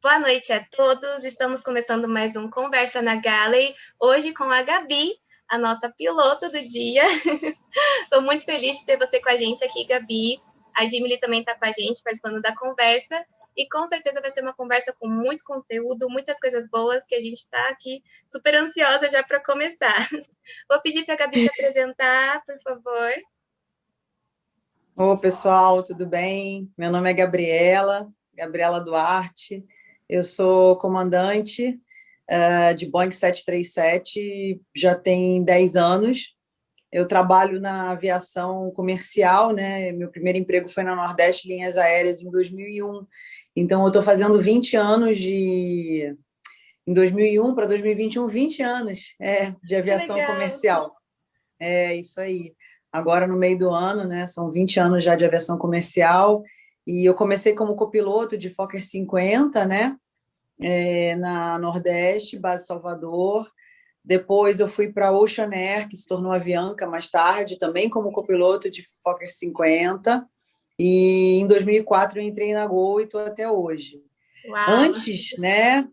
Boa noite a todos. Estamos começando mais um Conversa na Galley. Hoje com a Gabi, a nossa piloto do dia. Estou muito feliz de ter você com a gente aqui, Gabi. A Jimmy também está com a gente, participando da conversa. E com certeza vai ser uma conversa com muito conteúdo, muitas coisas boas que a gente está aqui super ansiosa já para começar. Vou pedir para a Gabi se apresentar, por favor. Ô, pessoal, tudo bem? Meu nome é Gabriela Duarte. Eu sou comandante de Boeing 737, já tem 10 anos. Eu trabalho na aviação comercial, né? Meu primeiro emprego foi na Nordeste Linhas Aéreas em 2001. Então, eu estou fazendo 20 anos de... Em 2001 para 2021, 20 anos de Que aviação legal! comercial. É isso aí. Agora, no meio do ano, né? São 20 anos já de aviação comercial. E eu comecei como copiloto de Fokker 50, né? Na Nordeste, base Salvador. Depois eu fui para a Ocean Air, que se tornou Avianca mais tarde, também como copiloto de Fokker 50. E em 2004 eu entrei na Gol e estou até hoje. Uau! Antes, né?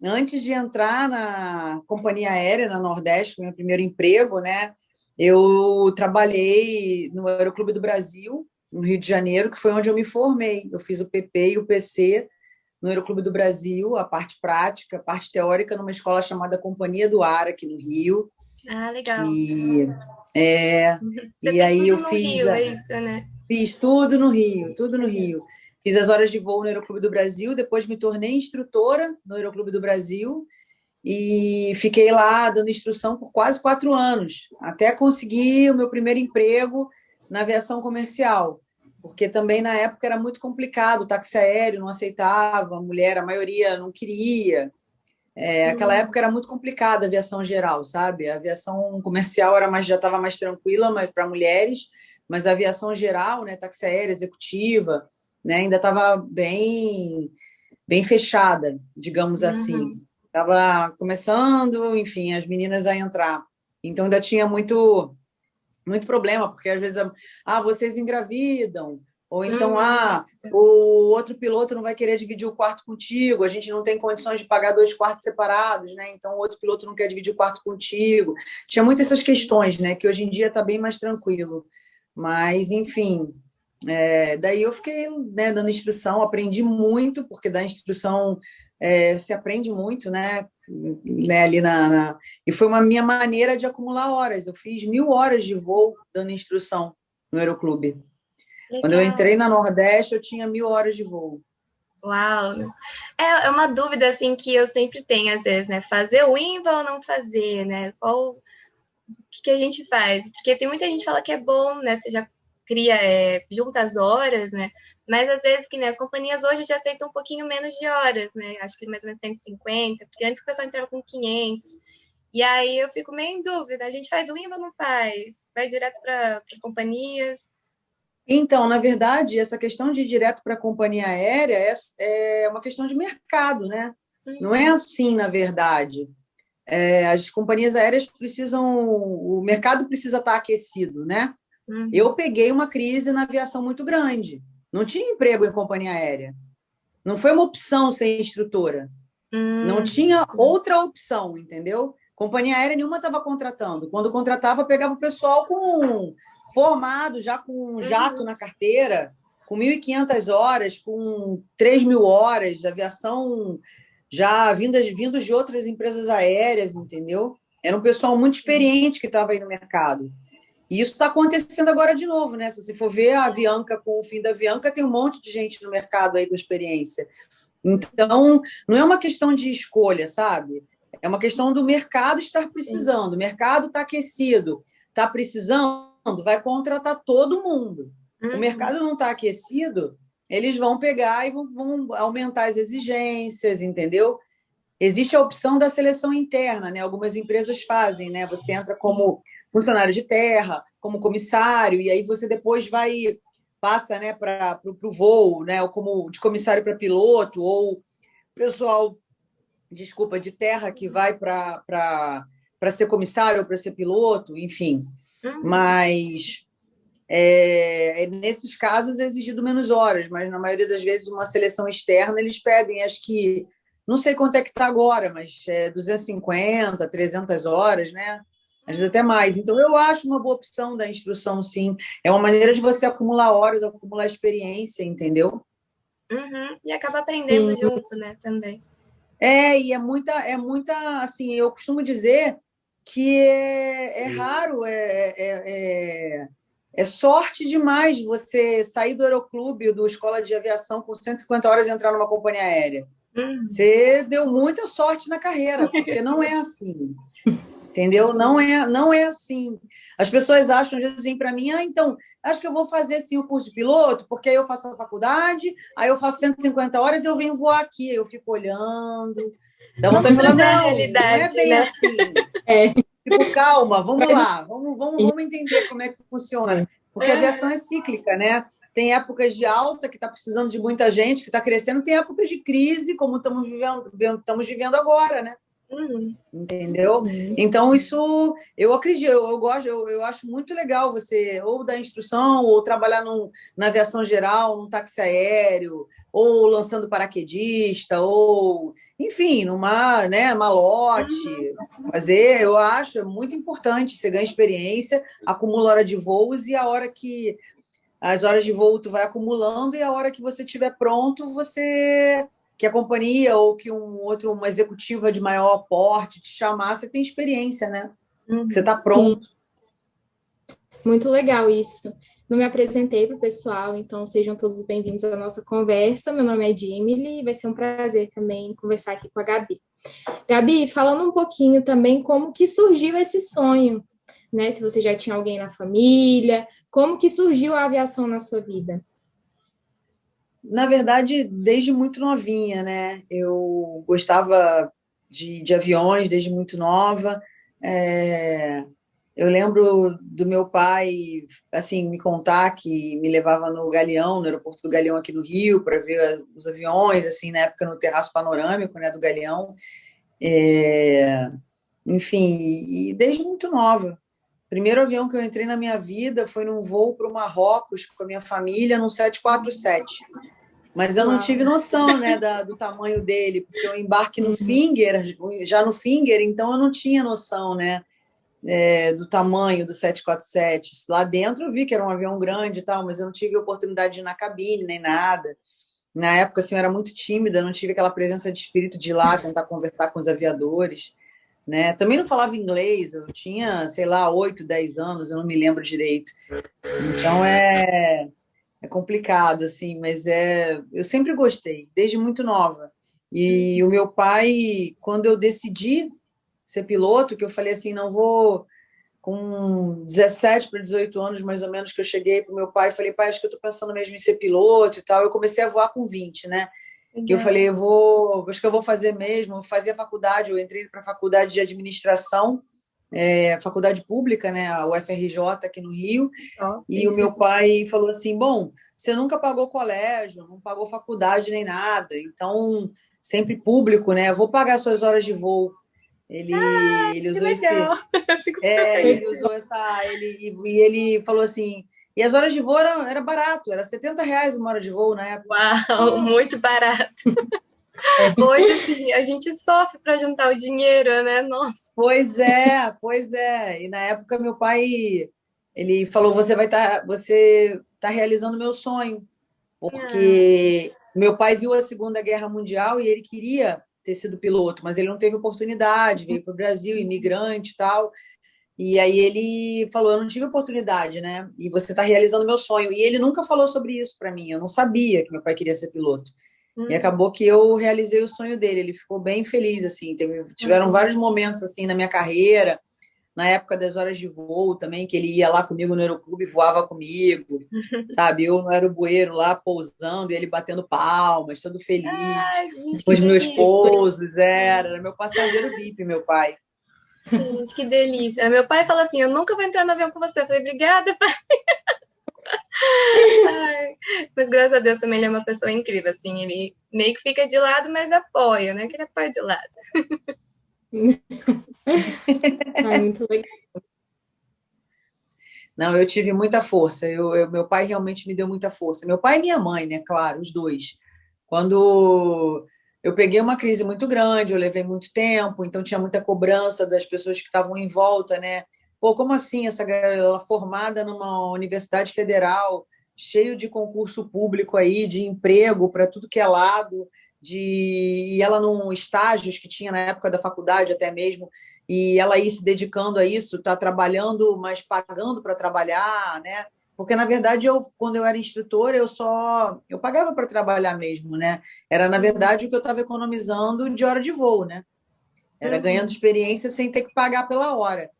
Antes de entrar na companhia aérea na Nordeste, foi meu primeiro emprego, né? Eu trabalhei no Aeroclube do Brasil, no Rio de Janeiro, que foi onde eu me formei. Eu fiz o PP e o PC no Aeroclube do Brasil, a parte prática, a parte teórica, numa escola chamada Companhia do Ar, aqui no Rio, Ah, legal. que é, Você e fez aí tudo eu no Rio, é isso, né? fiz tudo no Rio, tudo no Legal. Rio. Fiz as horas de voo no Aeroclube do Brasil, depois me tornei instrutora no Aeroclube do Brasil, e fiquei lá dando instrução por quase 4 anos, até conseguir o meu primeiro emprego na aviação comercial, porque também na época era muito complicado, o táxi aéreo não aceitava, a mulher, a maioria não queria. Aquela época era muito complicada a aviação geral, sabe? A aviação comercial já estava mais tranquila, mas para mulheres, mas a aviação geral, né, táxi aéreo, executiva, né, ainda estava bem fechada, digamos assim. Uhum. Estava começando, enfim, as meninas a entrar. Então ainda tinha muito problema, porque às vezes, vocês engravidam, ou então, Uhum. o outro piloto não vai querer dividir o quarto contigo, a gente não tem condições de pagar 2 quartos separados, né? Então o outro piloto não quer dividir o quarto contigo. Tinha muitas essas questões, né? Que hoje em dia está bem mais tranquilo. Mas, enfim, daí eu fiquei, né, dando instrução, aprendi muito, porque da instrução se aprende muito, né, ali E foi uma minha maneira de acumular horas. Eu fiz 1.000 horas de voo dando instrução no Aeroclube. Quando eu Legal. entrei na Nordeste, eu tinha 1.000 horas de voo. Uau. É uma dúvida, assim, que eu sempre tenho, às vezes, né? Fazer o INVA ou não fazer, né? O que a gente faz? Porque tem muita gente que fala que é bom, né? Você já cria, junta as horas, né? Mas às vezes que né, as companhias hoje já aceitam um pouquinho menos de horas, né? Acho que mais ou menos 150, porque antes o pessoal entrava com 500. E aí eu fico meio em dúvida. A gente faz o INVA ou não faz? Vai direto para as companhias? Então, na verdade, essa questão de ir direto para a companhia aérea é uma questão de mercado, né? Não é Uhum, assim, na verdade. As companhias aéreas precisam, o mercado precisa estar aquecido, né? uhum, Eu peguei uma crise na aviação muito grande. Não tinha emprego em companhia aérea. Não foi uma opção ser instrutora. Não tinha sim. outra opção, entendeu? Companhia aérea nenhuma estava contratando. Quando contratava, pegava o pessoal formado, já com um jato Uhum, na carteira, com 1.500 horas, com 3.000 horas de aviação já vindos de outras empresas aéreas, entendeu? Era um pessoal muito experiente que estava aí no mercado. E isso está acontecendo agora de novo, né? Se você for ver a Avianca com o fim da Avianca, tem um monte de gente no mercado aí com experiência. Então, não é uma questão de escolha, sabe? É uma questão do mercado estar sim. precisando. O mercado está aquecido, está precisando, vai contratar todo mundo. O Uhum, mercado não está aquecido, eles vão pegar e vão aumentar as exigências, entendeu? Existe a opção da seleção interna, né? Algumas empresas fazem, né? Você entra como funcionário de terra, como comissário, e aí você depois passa, né, para o voo, né? Ou como de comissário para piloto, ou pessoal, desculpa, de terra que vai para ser comissário ou para ser piloto, enfim. uhum, Mas nesses casos é exigido menos horas, mas na maioria das vezes uma seleção externa eles pedem, acho que, não sei quanto é que está agora, mas 250, 300 horas, né? Às vezes até mais. Então, eu acho uma boa opção da instrução, sim. É uma maneira de você acumular horas, acumular experiência, entendeu? Uhum. E acaba aprendendo junto, né, também. E é muita, assim, eu costumo dizer que é raro, é sorte demais você sair do aeroclube ou do escola de aviação com 150 horas e entrar numa companhia aérea. Você deu muita sorte na carreira, porque não é assim. Entendeu? Não é assim. As pessoas acham, dizem para mim, então, acho que eu vou fazer sim o curso de piloto, porque aí eu faço a faculdade, aí eu faço 150 horas e eu venho voar aqui. Eu fico olhando, dá vontade de falar, não é bem né? assim. Tipo, calma, vamos lá, vamos entender como é que funciona. Porque a aviação é cíclica, né? Tem épocas de alta, que está precisando de muita gente, que está crescendo, tem épocas de crise, como estamos vivendo agora, né? Entendeu? Então, isso eu acredito, eu gosto, eu acho muito legal você ou dar instrução, ou trabalhar na aviação geral, num táxi aéreo, ou lançando paraquedista, ou, enfim, numa, né, malote. Fazer, eu acho muito importante. Você ganha experiência, acumula hora de voos, e a hora que as horas de voo tu vai acumulando, e a hora que você estiver pronto, que a companhia ou que uma executiva de maior porte te chamar, você tem experiência, né? Você está pronto. Sim. Muito legal isso. Não me apresentei para o pessoal, então sejam todos bem-vindos à nossa conversa. Meu nome é Jimmy e vai ser um prazer também conversar aqui com a Gabi. Gabi, falando um pouquinho também como que surgiu esse sonho, né? Se você já tinha alguém na família, como que surgiu a aviação na sua vida? Na verdade, desde muito novinha, né? Eu gostava de aviões desde muito nova. Eu lembro do meu pai, assim, me contar que me levava no Galeão, no aeroporto do Galeão aqui do Rio, para ver os aviões, assim, na época no terraço panorâmico, né, do Galeão. Enfim, e desde muito nova. O primeiro avião que eu entrei na minha vida foi num voo para o Marrocos com a minha família, num 747. Mas eu não tive noção, né, do tamanho dele, porque eu embarque no Finger, já no Finger, então eu não tinha noção, né, do tamanho do 747. Lá dentro eu vi que era um avião grande e tal, mas eu não tive oportunidade de ir na cabine, nem nada. Na época, assim, eu era muito tímida, não tive aquela presença de espírito de ir lá tentar conversar com os aviadores, né? Também não falava inglês, eu tinha, sei lá, 8, 10 anos, eu não me lembro direito. Então, é complicado, assim, mas eu sempre gostei, desde muito nova. E o meu pai, quando eu decidi ser piloto, que eu falei assim, não vou, com 17 para 18 anos, mais ou menos, que eu cheguei para o meu pai e falei, pai, acho que eu estou pensando mesmo em ser piloto e tal. Eu comecei a voar com 20, né? E eu falei, acho que eu vou fazer mesmo, vou fazer a faculdade. Eu entrei para a faculdade de administração, faculdade pública, né, a UFRJ aqui no Rio, e o meu pai falou assim, bom, você nunca pagou colégio, não pagou faculdade nem nada, então, sempre público, né, vou pagar suas horas de voo. Ele usou ele usou ele falou assim, e as horas de voo era barato, era R$70 uma hora de voo na época. Uau, muito barato. Hoje, assim, a gente sofre para juntar o dinheiro, né? Nossa. Pois é. E na época meu pai, ele falou, você tá realizando meu sonho, porque meu pai viu a Segunda Guerra Mundial e ele queria ter sido piloto, mas ele não teve oportunidade, veio para o Brasil, imigrante e tal. E aí ele falou, eu não tive oportunidade, né? E você está realizando meu sonho. E ele nunca falou sobre isso para mim. Eu não sabia que meu pai queria ser piloto. E acabou que eu realizei o sonho dele. Ele ficou bem feliz, assim. Tiveram vários momentos assim na minha carreira, na época das horas de voo também, que ele ia lá comigo no aeroclube e voava comigo, sabe? Eu no aerobueiro lá pousando e ele batendo palmas, todo feliz. Com os meus esposos, era meu passageiro VIP, meu pai. Gente, que delícia. Meu pai falou assim, eu nunca vou entrar no avião com você. Eu falei, obrigada, pai. Ai, mas graças a Deus também ele é uma pessoa incrível, assim, ele meio que fica de lado, mas apoia, né? Que ele apoia de lado. Muito legal. Não, eu tive muita força. Meu pai realmente me deu muita força. Meu pai e minha mãe, né? Claro, os dois. Quando eu peguei uma crise muito grande, eu levei muito tempo, então tinha muita cobrança das pessoas que estavam em volta, né? Pô, como assim essa galera formada numa universidade federal, cheio de concurso público aí, de emprego para tudo que é lado, e ela num estágios que tinha na época da faculdade até mesmo, e ela ir se dedicando a isso, está trabalhando, mas pagando para trabalhar, né? Porque na verdade quando eu era instrutora, eu pagava para trabalhar mesmo, né? Era na verdade o que eu estava economizando de hora de voo, né? Era ganhando experiência sem ter que pagar pela hora.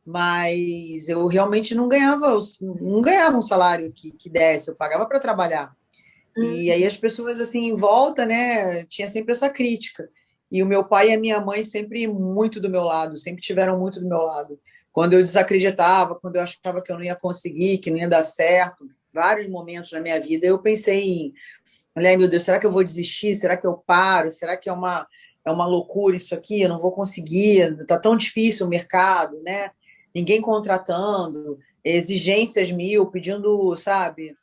Mas eu realmente não ganhava um salário que desse, eu pagava para trabalhar. E aí as pessoas assim em volta, né, tinha sempre essa crítica. E o meu pai e a minha mãe sempre muito do meu lado, sempre tiveram muito do meu lado. Quando eu desacreditava, quando eu achava que eu não ia conseguir, que não ia dar certo, vários momentos na minha vida eu pensei em, olha, meu Deus, será que eu vou desistir? Será que eu paro? Será que é uma loucura isso aqui? Eu não vou conseguir, tá tão difícil o mercado, né? Ninguém contratando, exigências mil, pedindo, sabe?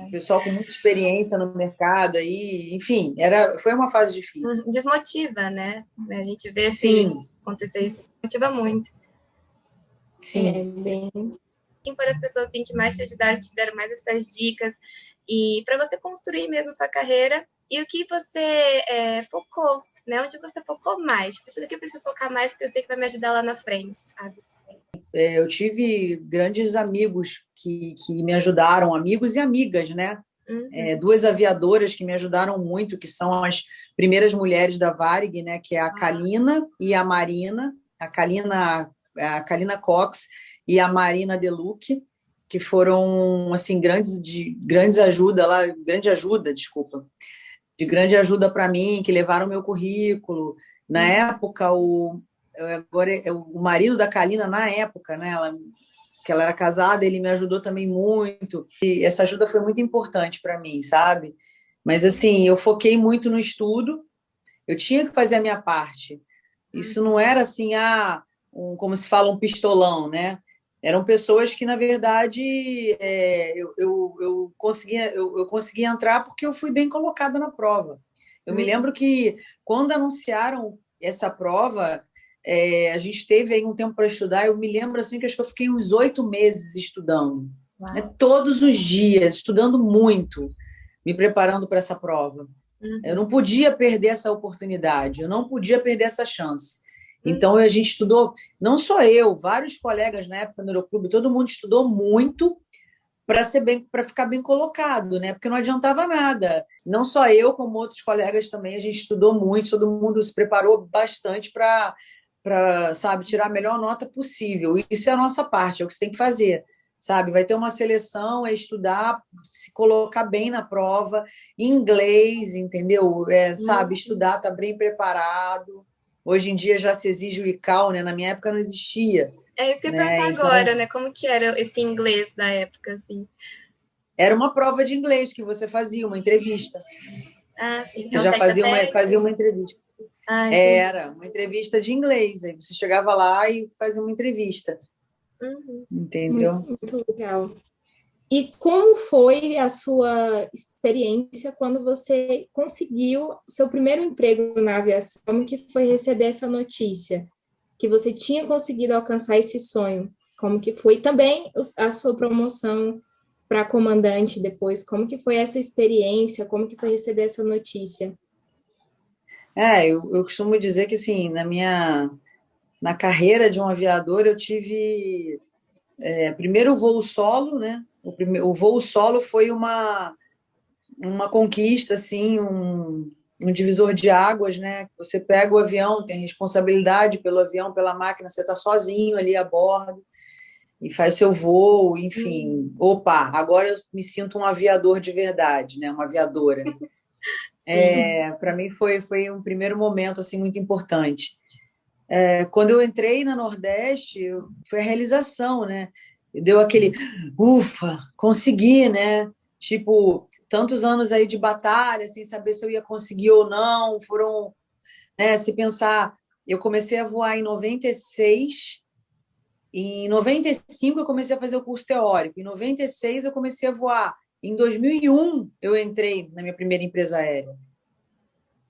O pessoal com muita experiência no mercado aí, enfim, foi uma fase difícil. Desmotiva, né? A gente vê se Sim, acontecer isso, motiva muito. sim. Bem. Quem foram as pessoas assim, que mais te ajudaram, te deram mais essas dicas, e para você construir mesmo sua carreira, e o que você focou, né? Onde você focou mais? Tipo, isso daqui eu preciso focar mais, porque eu sei que vai me ajudar lá na frente, sabe? Eu tive grandes amigos que me ajudaram, amigos e amigas, né? Duas aviadoras que me ajudaram muito, que são as primeiras mulheres da Varig, né? Que é a Kalina e a Marina, a Kalina Cox e a Marina Deluque, que foram assim grande ajuda, desculpa, de grande ajuda para mim, que levaram meu currículo. Na época, o marido da Kalina, na época, né? Que ela era casada, ele me ajudou também muito. E essa ajuda foi muito importante para mim, sabe? Mas assim, eu foquei muito no estudo, eu tinha que fazer a minha parte. Isso não era assim, como se fala, um pistolão, né? Eram pessoas que, na verdade, eu consegui entrar porque eu fui bem colocada na prova. Eu me lembro que, quando anunciaram essa prova, a gente teve aí um tempo para estudar. Eu me lembro assim que acho que eu fiquei uns 8 meses estudando, né? Todos os dias, estudando muito, me preparando para essa prova. Eu não podia perder essa oportunidade, eu não podia perder essa chance. Então, a gente estudou, não só eu, vários colegas na época no Aeroclube, todo mundo estudou muito para ficar bem colocado, né? Porque não adiantava nada. Não só eu, como outros colegas também, a gente estudou muito, todo mundo se preparou bastante para, sabe, tirar a melhor nota possível. Isso é a nossa parte, é o que você tem que fazer, sabe? Vai ter uma seleção, é estudar, se colocar bem na prova, em inglês, entendeu? Sabe, estudar, tá bem preparado. Hoje em dia já se exige o ICAO, né? Na minha época não existia. É isso que eu ia Né? perguntar Então, agora, né? Como que era esse inglês da época, assim? era uma prova de inglês que você fazia, uma entrevista. Ah, sim. Você já fazia uma entrevista. Ah, Era uma entrevista de inglês. Aí você chegava lá e fazia uma entrevista. Entendeu? Muito, muito legal. E como foi a sua experiência quando você conseguiu seu primeiro emprego na aviação? Como que foi receber essa notícia? Que você tinha conseguido alcançar esse sonho? Como que foi também a sua promoção para comandante depois? Como que foi essa experiência? Como que foi receber essa notícia? Eu costumo dizer que, assim, na carreira de um aviador, eu tive primeiro o voo solo, né? O voo solo foi uma conquista, assim, um divisor de águas, né? Você pega o avião, tem responsabilidade pelo avião, pela máquina, você está sozinho ali a bordo e faz seu voo, enfim. Opa, agora eu me sinto um aviador de verdade, né? Uma aviadora. Para mim foi um primeiro momento assim muito importante. Quando eu entrei na Nordeste, foi a realização, né? Deu aquele ufa, consegui, né? Tipo, tantos anos aí de batalha, sem saber se eu ia conseguir ou não, né? Se pensar, eu comecei a voar em 96, Em 95 eu comecei a fazer o curso teórico, em 96 eu comecei a voar. Em 2001 eu entrei na minha primeira empresa aérea,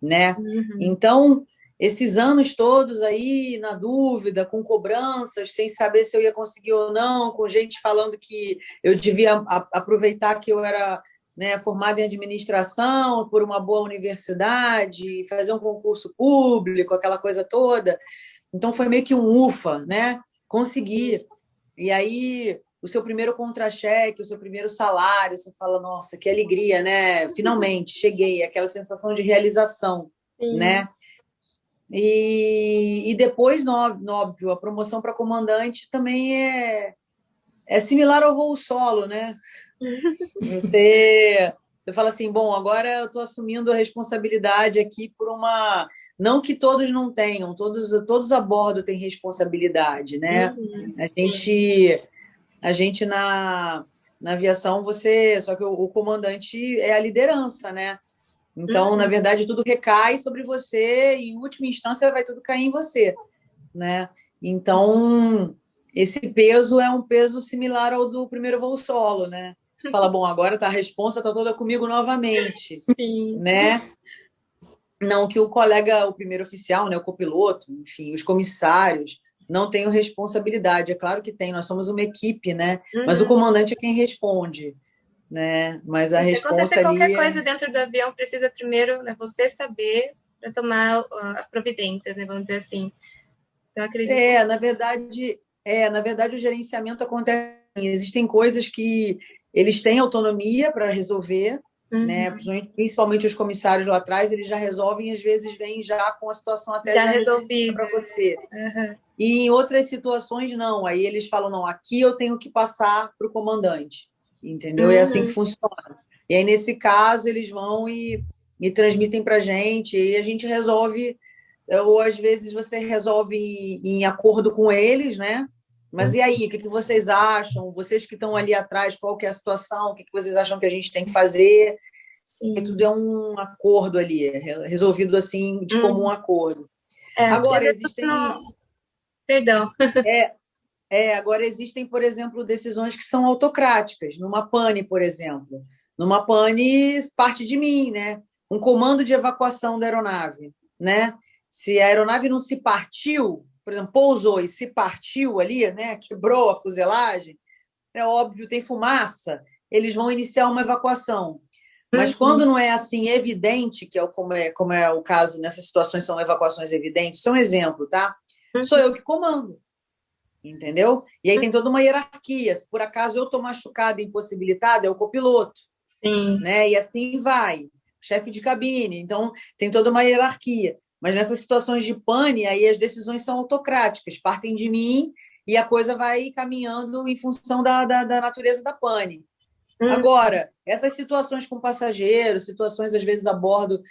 né? Então, esses anos todos aí na dúvida, com cobranças, sem saber se eu ia conseguir ou não, com gente falando que eu devia aproveitar que eu era, né, formada em administração por uma boa universidade, fazer um concurso público, aquela coisa toda. Então foi meio que um ufa, né? Consegui. E aí o seu primeiro contra-cheque, o seu primeiro salário, você fala, nossa, que alegria, né? Finalmente cheguei, aquela sensação de realização, Sim. né? E depois, óbvio, a promoção para comandante também é similar ao voo solo, né? Você fala assim, bom, agora eu estou assumindo a responsabilidade aqui por uma... Não que todos não tenham, todos a bordo têm responsabilidade, né? A gente na aviação, só que o comandante é a liderança, né? Então, na verdade, tudo recai sobre você e, em última instância, vai tudo cair em você, né? Então, esse peso é um peso similar ao do primeiro voo solo, né? Você fala, bom, agora a responsa está toda comigo novamente, Sim. né? Não que o colega, o primeiro oficial, né, o copiloto, enfim, os comissários não tenham responsabilidade. É claro que tem, nós somos uma equipe, né? Mas o comandante é quem responde, né? Mas a Se responsa acontecer qualquer ali coisa dentro do avião, precisa primeiro, né, você saber para tomar as providências, né, vamos dizer assim. Então, acredito. Na verdade, o gerenciamento acontece. Existem coisas que eles têm autonomia para resolver, né? Principalmente os comissários lá atrás, eles já resolvem e às vezes vêm já com a situação até já resolvida para você. E em outras situações, não. Aí eles falam, não, aqui eu tenho que passar para o comandante, entendeu? É assim que funciona. E aí, nesse caso, eles vão e transmitem para a gente e a gente resolve, ou às vezes você resolve em acordo com eles, né? Mas e aí, o que vocês acham? Vocês que estão ali atrás, qual que é a situação? O que vocês acham que a gente tem que fazer? Sim. E tudo é um acordo ali, resolvido assim, de comum acordo. Agora, existem... Perdão. Agora, existem, por exemplo, decisões que são autocráticas. Numa pane, por exemplo. Numa pane, parte de mim, né? Um comando de evacuação da aeronave, né? Se a aeronave não se partiu, por exemplo, pousou e se partiu ali, né? Quebrou a fuselagem, é óbvio, tem fumaça, eles vão iniciar uma evacuação. Mas quando não é assim evidente, que é como é o caso, nessas situações são evacuações evidentes, isso é um exemplo, tá? Sou eu que comando. Entendeu? E aí tem toda uma hierarquia. Se por acaso eu estou machucada e impossibilitada, é o copiloto. Sim. Né? E assim vai. Chefe de cabine. Então, tem toda uma hierarquia. Mas nessas situações de pane, aí as decisões são autocráticas, partem de mim e a coisa vai caminhando em função da natureza da pane. Agora, essas situações com passageiros, situações às vezes a bordo,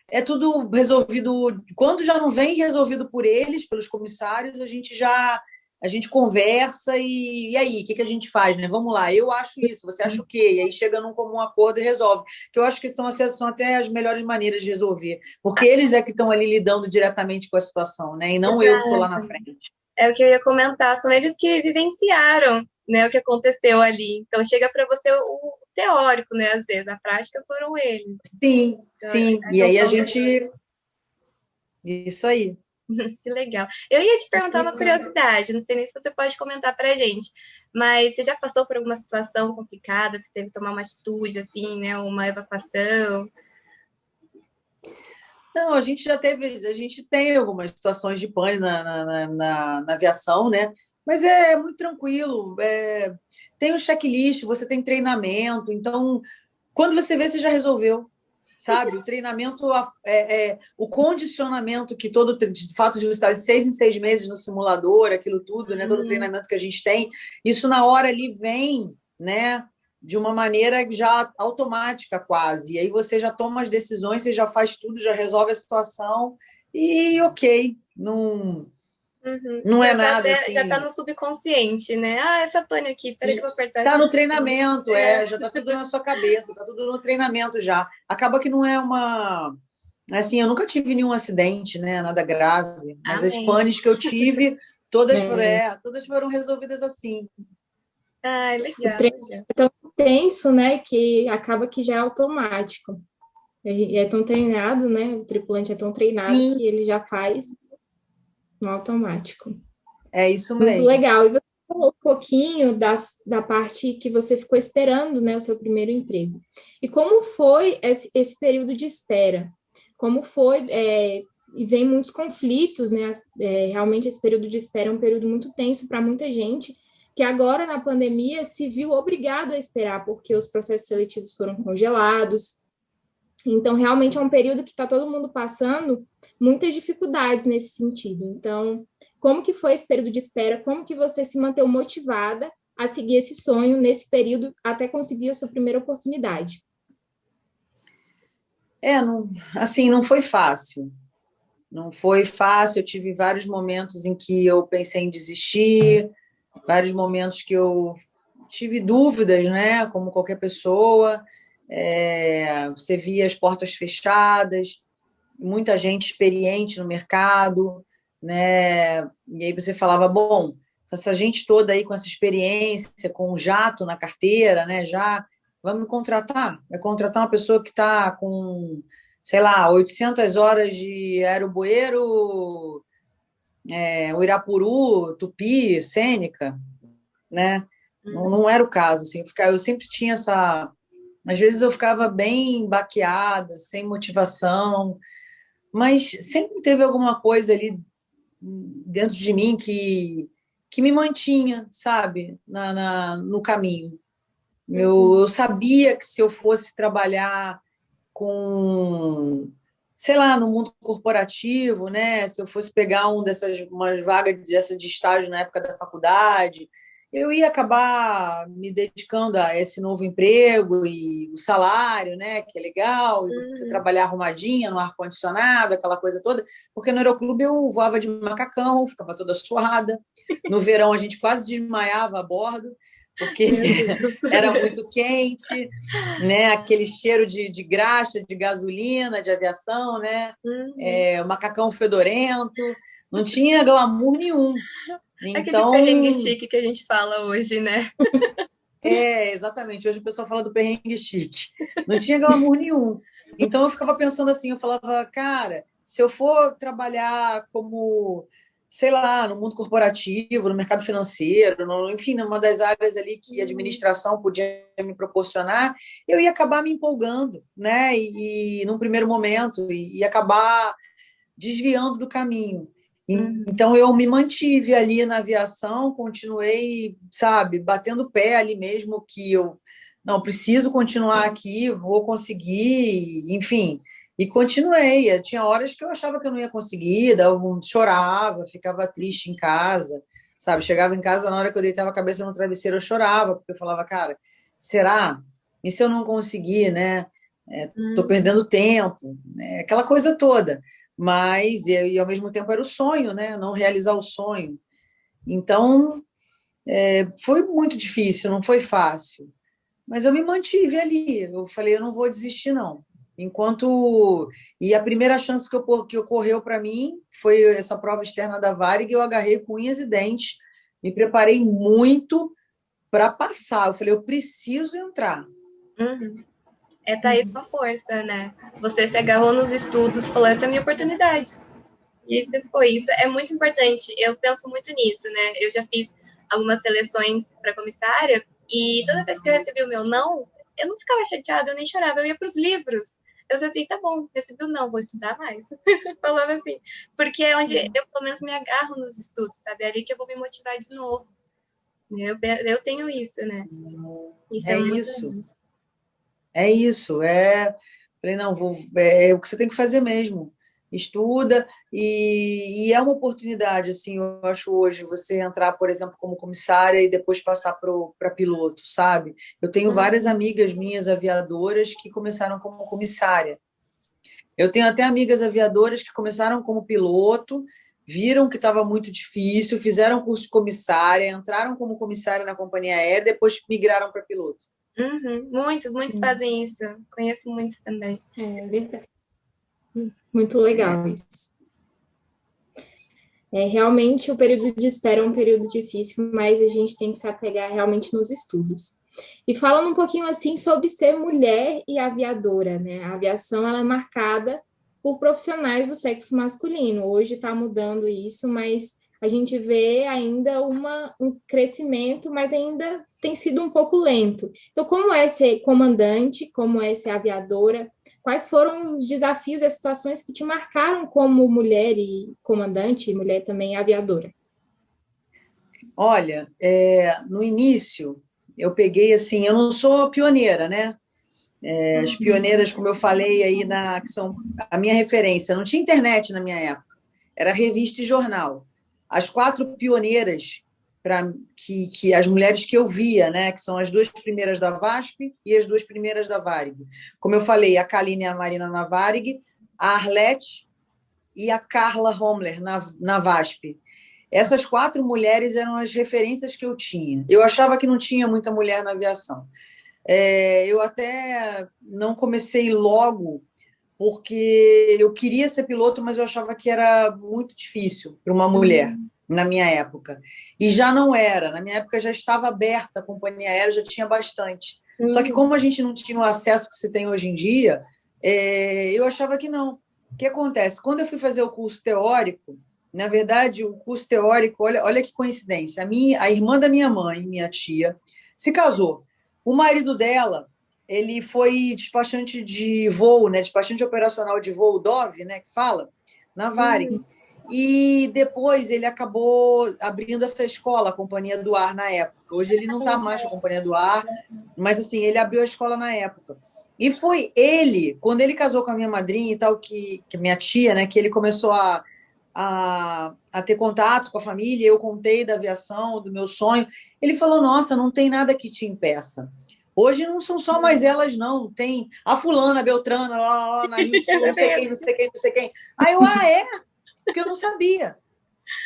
é tudo resolvido. Quando já não vem resolvido por eles, pelos comissários, a gente conversa e aí, o que a gente faz, né? Vamos lá, eu acho isso, você acha o quê? E aí chega num comum acordo e resolve. Que eu acho que são até as melhores maneiras de resolver, porque eles é que estão ali lidando diretamente com a situação, né? E não eu que estou lá na frente. É o que eu ia comentar, são eles que vivenciaram, né, o que aconteceu ali. Então chega para você o teórico, né, às vezes, a prática foram eles. Sim, então, sim. E aí a gente... Isso aí. Que legal. Eu ia te perguntar uma curiosidade, não sei nem se você pode comentar para a gente, mas você já passou por alguma situação complicada, você teve que tomar uma atitude, assim, né, uma evacuação? Não, a gente tem algumas situações de pane na aviação, né? Mas é muito tranquilo. Tem um checklist, você tem treinamento, então quando você vê, você já resolveu, sabe? O treinamento, o condicionamento que todo fato de você estar de 6 em 6 meses no simulador, aquilo tudo, né? Todo o treinamento que a gente tem, isso na hora ali vem, né? De uma maneira já automática quase. E aí você já toma as decisões, você já faz tudo, já resolve a situação e ok, não é nada assim. Já está no subconsciente, né? Essa pane aqui, peraí que eu vou apertar. Está no treinamento, já está tudo na sua cabeça, está tudo no treinamento já. Acaba que não é uma... Assim, eu nunca tive nenhum acidente, né? Nada grave. Mas as panes que eu tive Todas foram resolvidas assim. Ah, O legal, treino legal. é tão intenso, né, que acaba que já é automático. É tão treinado, né? O tripulante é tão treinado Sim, que ele já faz no automático. é isso Muito mesmo. legal. E você falou um pouquinho da parte que você ficou esperando, né, o seu primeiro emprego. E como foi esse período de espera? Como foi? E vem muitos conflitos, né? Realmente esse período de espera é um período muito tenso para muita gente, que agora na pandemia se viu obrigado a esperar, porque os processos seletivos foram congelados. Então, realmente é um período que está todo mundo passando muitas dificuldades nesse sentido. Então, como que foi esse período de espera? Como que você se manteve motivada a seguir esse sonho nesse período até conseguir a sua primeira oportunidade? Não, assim, não foi fácil. Não foi fácil. Eu tive vários momentos em que eu pensei em desistir, vários momentos que eu tive dúvidas, né? Como qualquer pessoa. Você via as portas fechadas, muita gente experiente no mercado, né? E aí você falava, bom, essa gente toda aí com essa experiência, com um jato na carteira, né? Já vamos me contratar. Vai contratar uma pessoa que está com, sei lá, 800 horas de aerobueiro, o Irapuru, Tupi, Sêneca, né? Não era o caso, assim. Eu sempre tinha essa... Às vezes eu ficava bem baqueada, sem motivação, mas sempre teve alguma coisa ali dentro de mim que me mantinha, sabe, no caminho. Eu sabia que se eu fosse trabalhar com, sei lá, no mundo corporativo, né? Se eu fosse pegar umas vagas dessa de estágio na época da faculdade, eu ia acabar me dedicando a esse novo emprego e o salário, né? Que é legal, e você Uhum. trabalhar arrumadinha no ar-condicionado, aquela coisa toda, porque no aeroclube eu voava de macacão, ficava toda suada. No verão a gente quase desmaiava a bordo, porque Meu Deus. era muito quente, né? Aquele cheiro de graxa, de gasolina, de aviação, né? Uhum. O macacão fedorento, não tinha glamour nenhum. Aquele perrengue Então, chique que a gente fala hoje, né? exatamente. Hoje o pessoal fala do perrengue chique. Não tinha glamour nenhum. Então eu ficava pensando assim, eu falava, cara, se eu for trabalhar como, sei lá, no mundo corporativo, no mercado financeiro, enfim, numa das áreas ali que a administração podia me proporcionar, eu ia acabar me empolgando, né? E num primeiro momento, e acabar desviando do caminho. Uhum. Então eu me mantive ali na aviação, continuei, sabe, batendo pé ali mesmo que eu não preciso continuar aqui, vou conseguir, enfim. E continuei. Tinha horas que eu achava que eu não ia conseguir, chorava, ficava triste em casa, sabe? Chegava em casa, na hora que eu deitava a cabeça no travesseiro, eu chorava, porque eu falava, cara, será? E se eu não conseguir, né? Estou Uhum. perdendo tempo, né? Aquela coisa toda. Mas, e ao mesmo tempo, era o sonho, né? Não realizar o sonho. Então, foi muito difícil, não foi fácil. Mas eu me mantive ali. Eu falei, eu não vou desistir, não. Enquanto. E a primeira chance que ocorreu para mim foi essa prova externa da Varig, eu agarrei com unhas e dentes, me preparei muito para passar. Eu falei, eu preciso entrar. Uhum. Tá aí sua força, né? Você se agarrou nos estudos, falou, essa é a minha oportunidade. E você foi. Isso é muito importante. Eu penso muito nisso, né? Eu já fiz algumas seleções para comissária e toda vez que eu recebi o meu não, eu não ficava chateada, eu nem chorava, eu ia para os livros. Eu disse assim, tá bom, recebi o não, vou estudar mais. Falando assim. Porque é onde eu, pelo menos, me agarro nos estudos, sabe? É ali que eu vou me motivar de novo. Eu tenho isso, né? Isso é É muito isso. legal. É isso, falei, não, é o que você tem que fazer mesmo. Estuda e é uma oportunidade, assim, eu acho hoje, você entrar, por exemplo, como comissária e depois passar para piloto, sabe? Eu tenho várias Uhum. amigas minhas aviadoras que começaram como comissária. Eu tenho até amigas aviadoras que começaram como piloto, viram que estava muito difícil, fizeram curso de comissária, entraram como comissária na companhia aérea, depois migraram para piloto. Uhum. Muitos fazem isso. Conheço muitos também. É verdade. Muito legal isso. Realmente, o período de espera é um período difícil, mas a gente tem que se apegar realmente nos estudos. E falando um pouquinho assim sobre ser mulher e aviadora, né? A aviação ela é marcada por profissionais do sexo masculino. Hoje está mudando isso, mas a gente vê ainda um crescimento, mas ainda tem sido um pouco lento. Então, como é ser comandante, como é ser aviadora? Quais foram os desafios e as situações que te marcaram como mulher e comandante, e mulher também aviadora? Olha, no início, eu peguei assim, eu não sou pioneira, né? As pioneiras, como eu falei aí, que são a minha referência, não tinha internet na minha época, era revista e jornal. As 4 pioneiras que as mulheres que eu via, né, que são as 2 primeiras da VASP e as 2 primeiras da Varig. Como eu falei, a Kaline e a Marina na Varig, a Arlete e a Carla Hommler na VASP. Essas 4 mulheres eram as referências que eu tinha. Eu achava que não tinha muita mulher na aviação. Eu até não comecei logo, porque eu queria ser piloto, mas eu achava que era muito difícil para uma mulher, na minha época. E já não era. Na minha época já estava aberta a companhia aérea, já tinha bastante. Só que como a gente não tinha o acesso que se tem hoje em dia, eu achava que não. O que acontece? Quando eu fui fazer o curso teórico, na verdade, o curso teórico, olha que coincidência, a irmã da minha mãe, minha tia, se casou. O marido dela, ele foi despachante de voo, né? Despachante operacional de voo, DOV, né? Que fala, na Varig. E depois ele acabou abrindo essa escola, a Companhia do Ar, na época. Hoje ele não está mais com a Companhia do Ar, mas assim, ele abriu a escola na época. E foi ele, quando ele casou com a minha madrinha e tal, que minha tia, né? Que ele começou a ter contato com a família, eu contei da aviação, do meu sonho. Ele falou, nossa, não tem nada que te impeça. Hoje não são só mais elas, não. Tem a fulana, a Beltrana, lá na Rio Sul, não sei quem, não sei quem, não sei quem. Aí eu, é? Porque eu não sabia.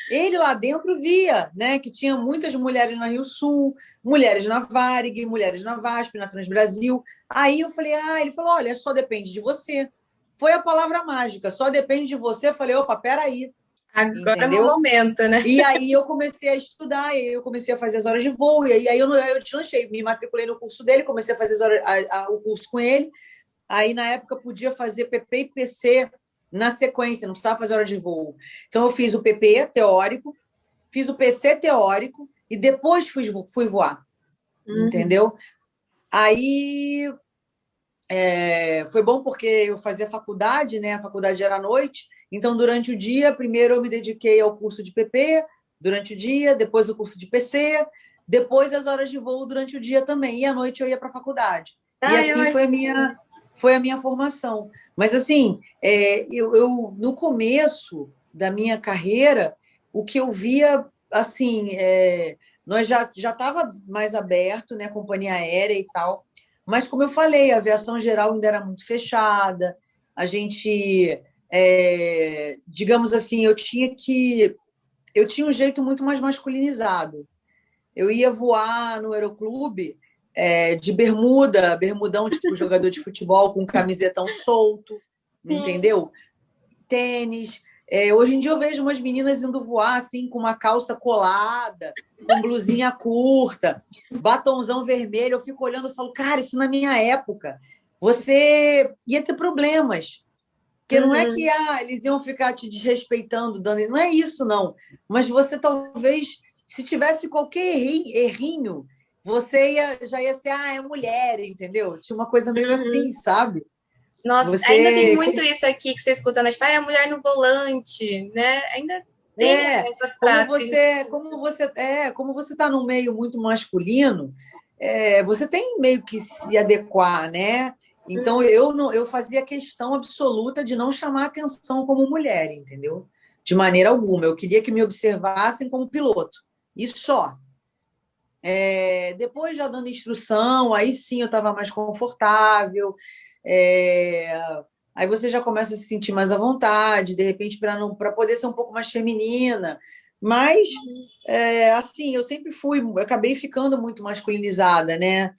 Ele lá dentro via, né, que tinha muitas mulheres na Rio Sul, mulheres na Varig, mulheres na VASP, na Transbrasil. Aí eu falei, ele falou, olha, só depende de você. Foi a palavra mágica, só depende de você. Eu falei, opa, peraí. Agora entendeu? É o momento, né? E aí eu comecei a estudar, e aí eu comecei a fazer as horas de voo, e aí eu deslanchei, me matriculei no curso dele, comecei a fazer o curso com ele. Aí, na época, podia fazer PP e PC na sequência, não precisava fazer hora de voo. Então, eu fiz o PP teórico, fiz o PC teórico, e depois fui voar, entendeu? Aí foi bom porque eu fazia faculdade, né? A faculdade era à noite, então durante o dia, primeiro eu me dediquei ao curso de PP, durante o dia, depois o curso de PC, depois as horas de voo durante o dia também, e à noite eu ia para a faculdade. E assim foi a minha formação. Mas assim, eu no começo da minha carreira, o que eu via, assim, nós já estava mais aberto, né? Companhia aérea e tal. Mas, como eu falei, a aviação geral ainda era muito fechada. A gente, digamos assim, eu tinha um jeito muito mais masculinizado. Eu ia voar no aeroclube de bermudão, tipo jogador de futebol, com camisetão solto, entendeu? Tênis. Hoje em dia eu vejo umas meninas indo voar assim, com uma calça colada, com blusinha curta, batonzão vermelho. Eu fico olhando e falo, cara, isso na minha época, você ia ter problemas. Porque não é que eles iam ficar te desrespeitando, dando. Não é isso, não. Mas você talvez, se tivesse qualquer errinho, você já ia ser, é mulher, entendeu? Tinha uma coisa meio assim, sabe? Nossa, ainda tem muito isso aqui que você escuta nas a mulher no volante, né? Ainda tem essas práticas. Como você está num meio muito masculino, você tem meio que se adequar, né? Então eu fazia questão absoluta de não chamar atenção como mulher, entendeu? De maneira alguma. Eu queria que me observassem como piloto. Isso só. Depois, já dando instrução, aí sim eu estava mais confortável. Aí você já começa a se sentir mais à vontade, de repente, para poder ser um pouco mais feminina. Mas, assim, eu sempre acabei ficando muito masculinizada, né?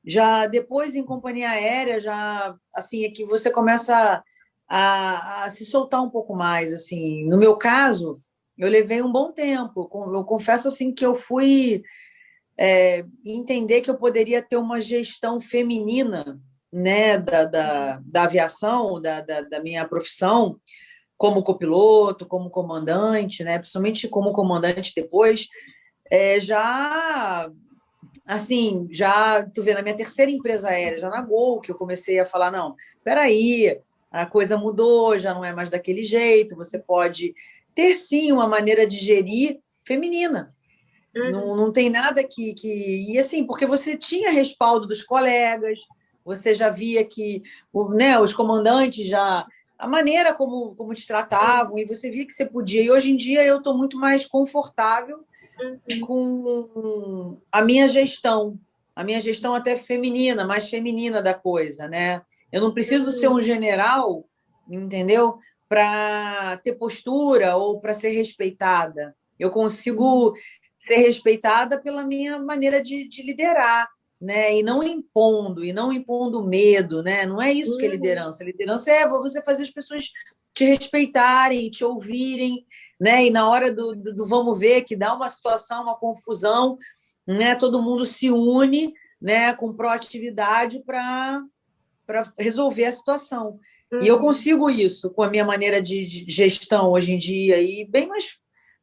Já depois, em companhia aérea, já, assim, é que você começa a se soltar um pouco mais, assim. No meu caso, eu levei um bom tempo. Eu confesso assim que eu fui entender que eu poderia ter uma gestão feminina, né, da aviação, da minha profissão, como copiloto, como comandante, né, principalmente como comandante depois, já assim, já tu vê na minha terceira empresa aérea, já na Gol, que eu comecei a falar, não, peraí, a coisa mudou, já não é mais daquele jeito, você pode ter sim uma maneira de gerir feminina. Não tem nada E assim, porque você tinha respaldo dos colegas, você já via que né, os comandantes já. A maneira como te tratavam, e você via que você podia. E hoje em dia eu estou muito mais confortável com a minha gestão até feminina, mais feminina da coisa, né? Eu não preciso ser um general, entendeu? Para ter postura ou para ser respeitada. Eu consigo ser respeitada pela minha maneira de liderar, né? E não impondo medo, né? Não é isso que é liderança. Liderança é você fazer as pessoas te respeitarem, te ouvirem, né? E na hora do vamos ver, que dá uma situação, uma confusão, né? Todo mundo se une, né? Com proatividade para resolver a situação. E eu consigo isso com a minha maneira de gestão hoje em dia, e bem mais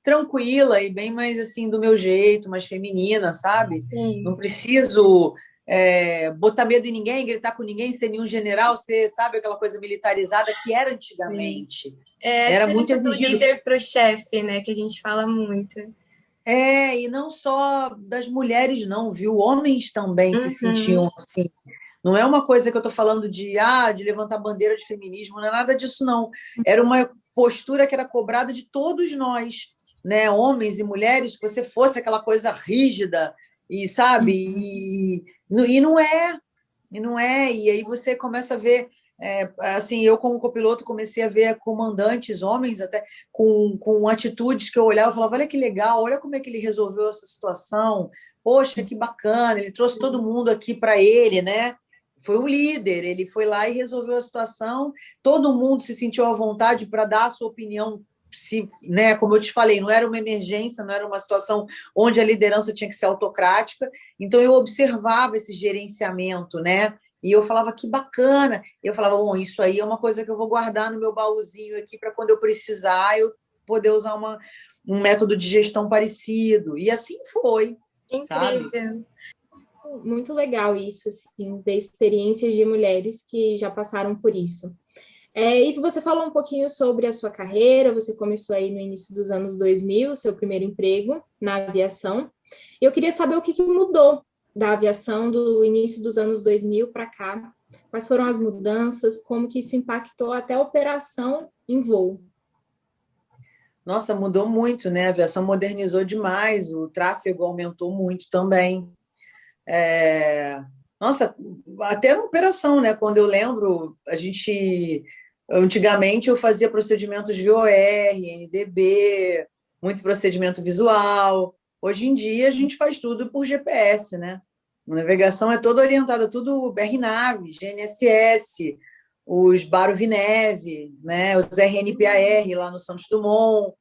tranquila e bem mais assim do meu jeito, mais feminina, sabe? Sim. Não preciso botar medo em ninguém, gritar com ninguém, ser nenhum general, ser, sabe, aquela coisa militarizada que era antigamente. Era muito do líder para o chefe, né? Que a gente fala muito. E não só das mulheres, não, viu? Homens também se sentiam assim. Não é uma coisa que eu estou falando de levantar bandeira de feminismo, não é nada disso, não. Era uma postura que era cobrada de todos nós, né? Homens e mulheres, que você fosse aquela coisa rígida, e sabe? E não é. E não é. E aí você começa a ver. Assim, eu, como copiloto, comecei a ver comandantes, homens até, com atitudes que eu olhava e falava: olha que legal, olha como é que ele resolveu essa situação, poxa, que bacana, ele trouxe todo mundo aqui para ele, né? Foi um líder, ele foi lá e resolveu a situação, todo mundo se sentiu à vontade para dar a sua opinião, né, como eu te falei, não era uma emergência, não era uma situação onde a liderança tinha que ser autocrática, então eu observava esse gerenciamento, né? E eu falava, que bacana. Eu falava, bom, isso aí é uma coisa que eu vou guardar no meu baúzinho aqui para quando eu precisar eu poder usar um método de gestão parecido. E assim foi, incrível. Sabe? Muito legal isso, assim, ver experiências de mulheres que já passaram por isso. E você falou um pouquinho sobre a sua carreira, você começou aí no início dos anos 2000, seu primeiro emprego na aviação. Eu queria saber o que mudou da aviação do início dos anos 2000 para cá. Quais foram as mudanças, como que isso impactou até a operação em voo? Nossa, mudou muito, né? A aviação modernizou demais, o tráfego aumentou muito também. Nossa, até na operação, né? Quando eu lembro, antigamente eu fazia procedimentos VOR, NDB, muito procedimento visual. Hoje em dia a gente faz tudo por GPS, né? A navegação é toda orientada, tudo BRNAV, GNSS, os Baro-Vineve, né? Os RNPAR lá no Santos Dumont,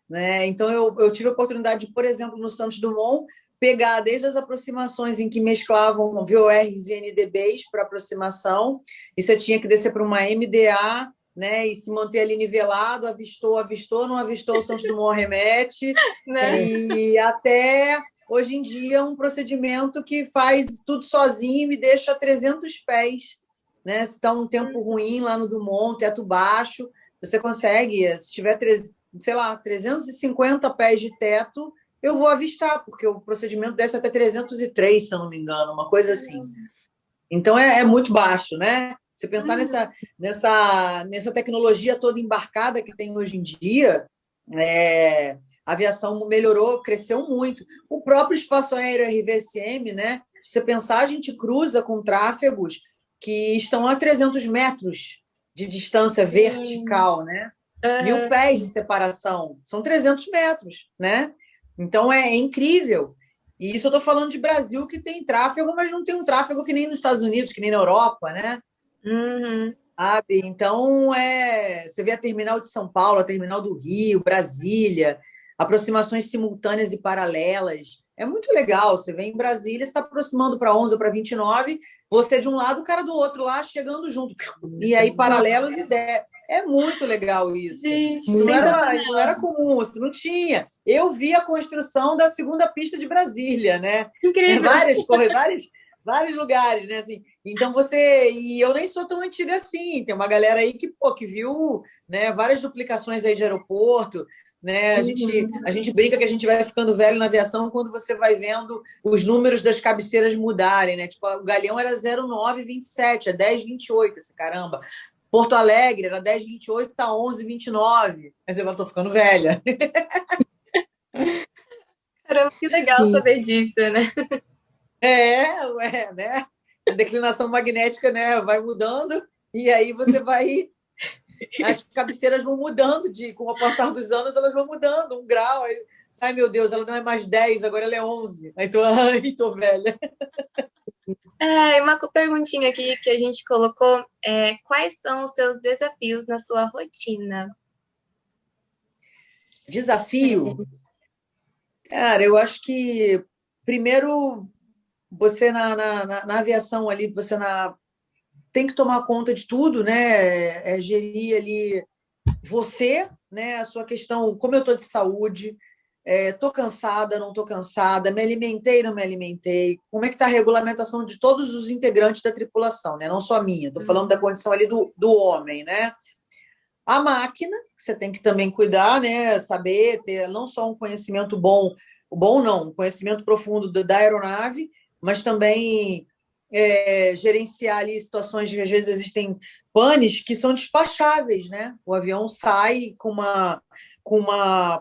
né? Então eu tive a oportunidade de, por exemplo, no Santos Dumont, pegar desde as aproximações em que mesclavam VORs e NDBs para aproximação, e você tinha que descer para uma MDA, né, e se manter ali nivelado, avistou, não avistou, o Santos Dumont remete, né? E até hoje em dia um procedimento que faz tudo sozinho e me deixa a 300 pés, né? Se está um tempo ruim lá no Dumont, teto baixo, você consegue, se tiver, sei lá, 350 pés de teto, eu vou avistar, porque o procedimento desce até 303, se eu não me engano, uma coisa assim. Então, é muito baixo, né? Você pensar nessa tecnologia toda embarcada que tem hoje em dia, a aviação melhorou, cresceu muito. O próprio espaço aéreo RVSM, né? Se você pensar, a gente cruza com tráfegos que estão a 300 metros de distância vertical, né? 1.000 pés de separação. São 300 metros, né? Então, é incrível. E isso eu estou falando de Brasil, que tem tráfego, mas não tem um tráfego que nem nos Estados Unidos, que nem na Europa, né? Sabe? Então, você vê a terminal de São Paulo, a terminal do Rio, Brasília, aproximações simultâneas e paralelas. É muito legal. Você vem em Brasília, você está aproximando para 11 ou para 29, você de um lado, o cara do outro lá, chegando junto. E aí, paralelos e 10. É muito legal isso. Gente, Isso sensacional. não era comum, isso não tinha. Eu vi a construção da segunda pista de Brasília, né? Incrível. Vários lugares, né? Assim, então você. E eu nem sou tão antiga assim. Tem uma galera aí que viu, né, várias duplicações aí de aeroporto. Né? A gente brinca que a gente vai ficando velho na aviação quando você vai vendo os números das cabeceiras mudarem, né? Tipo, o Galeão era 0927, é 1028, esse caramba. Porto Alegre era 1028, tá 1129. Aí você fala, tô ficando velha. Caramba, que legal saber disso, né? Né? A declinação magnética, né, vai mudando e aí você vai... As cabeceiras vão mudando, com o passar dos anos, elas vão mudando, 1 grau. Aí, ai, meu Deus, ela não é mais 10, agora ela é 11. Aí tô velha. Uma perguntinha aqui que a gente colocou é: quais são os seus desafios na sua rotina? Desafio? Cara, eu acho que, primeiro, você na aviação ali, tem que tomar conta de tudo, né? Gerir ali você, né? A sua questão, como eu estou de saúde, estou cansada, não estou cansada, me alimentei, não me alimentei, como é que está a regulamentação de todos os integrantes da tripulação, né? Não só a minha, estou falando da condição ali do homem, né? A máquina, que você tem que também cuidar, né? Saber ter não só um conhecimento um conhecimento profundo da aeronave, mas também gerenciar ali situações de que às vezes existem panes que são despacháveis, né? O avião sai com uma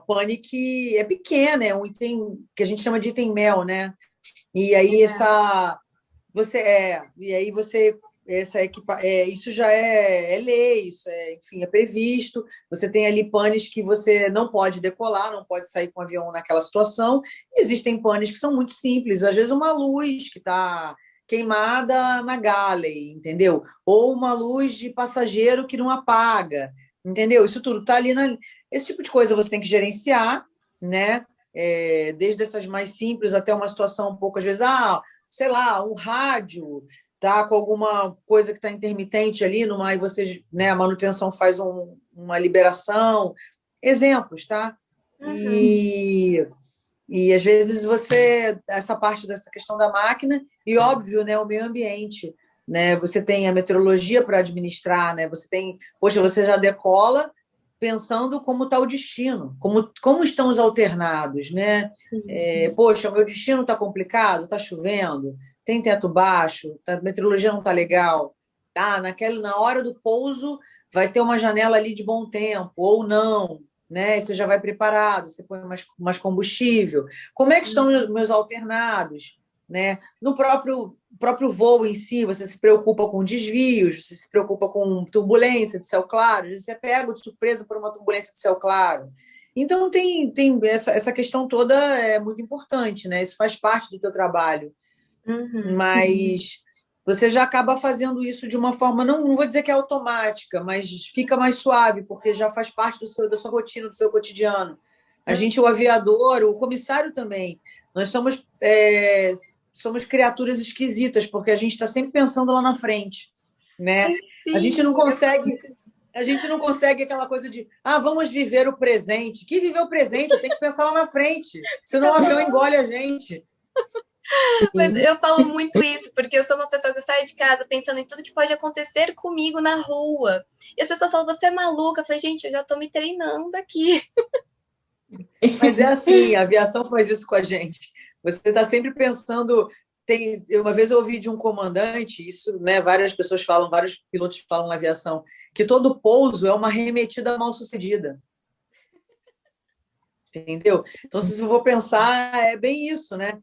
pane que é pequena, é um item que a gente chama de item mel, né? E aí isso já é lei, enfim, é previsto. Você tem ali panes que você não pode decolar, não pode sair com o avião naquela situação. E existem panes que são muito simples, às vezes uma luz que está queimada na galley, entendeu? Ou uma luz de passageiro que não apaga, entendeu? Isso tudo está ali esse tipo de coisa você tem que gerenciar, né? Desde essas mais simples até uma situação um pouco, às vezes, sei lá, um rádio tá com alguma coisa que está intermitente ali, e você, né, a manutenção faz uma liberação. Exemplos, tá? E às vezes essa parte dessa questão da máquina, e óbvio, né, o meio ambiente, né? Você tem a meteorologia para administrar, né? Você já decola pensando como está o destino, como estão os alternados, né? O meu destino está complicado, está chovendo, tem teto baixo, a meteorologia não está legal. Na hora do pouso vai ter uma janela ali de bom tempo, ou não, né? Você já vai preparado, você põe mais combustível. Como é que estão os meus alternados? Né? No próprio voo em si, você se preocupa com desvios, você se preocupa com turbulência de céu claro, você é pego de surpresa por uma turbulência de céu claro. Então, tem essa questão toda é muito importante, né? Isso faz parte do teu trabalho. Mas você já acaba fazendo isso de uma forma, não vou dizer que é automática, mas fica mais suave, porque já faz parte da sua rotina, do seu cotidiano. A gente, o aviador, o comissário também, nós somos criaturas esquisitas, porque a gente está sempre pensando lá na frente, né? Sim, a gente não consegue aquela coisa de vamos viver o presente. Que viver o presente? Eu tenho que pensar lá na frente, senão o avião engole a gente. Mas eu falo muito isso, porque eu sou uma pessoa que sai de casa pensando em tudo que pode acontecer comigo na rua. E as pessoas falam, você é maluca? Eu falei, gente, eu já estou me treinando aqui. Mas é assim, a aviação faz isso com a gente. Você está sempre pensando... Uma vez eu ouvi de um comandante, isso, né, vários pilotos falam na aviação, que todo pouso é uma arremetida mal sucedida. Entendeu? Então, se eu vou pensar, é bem isso, né?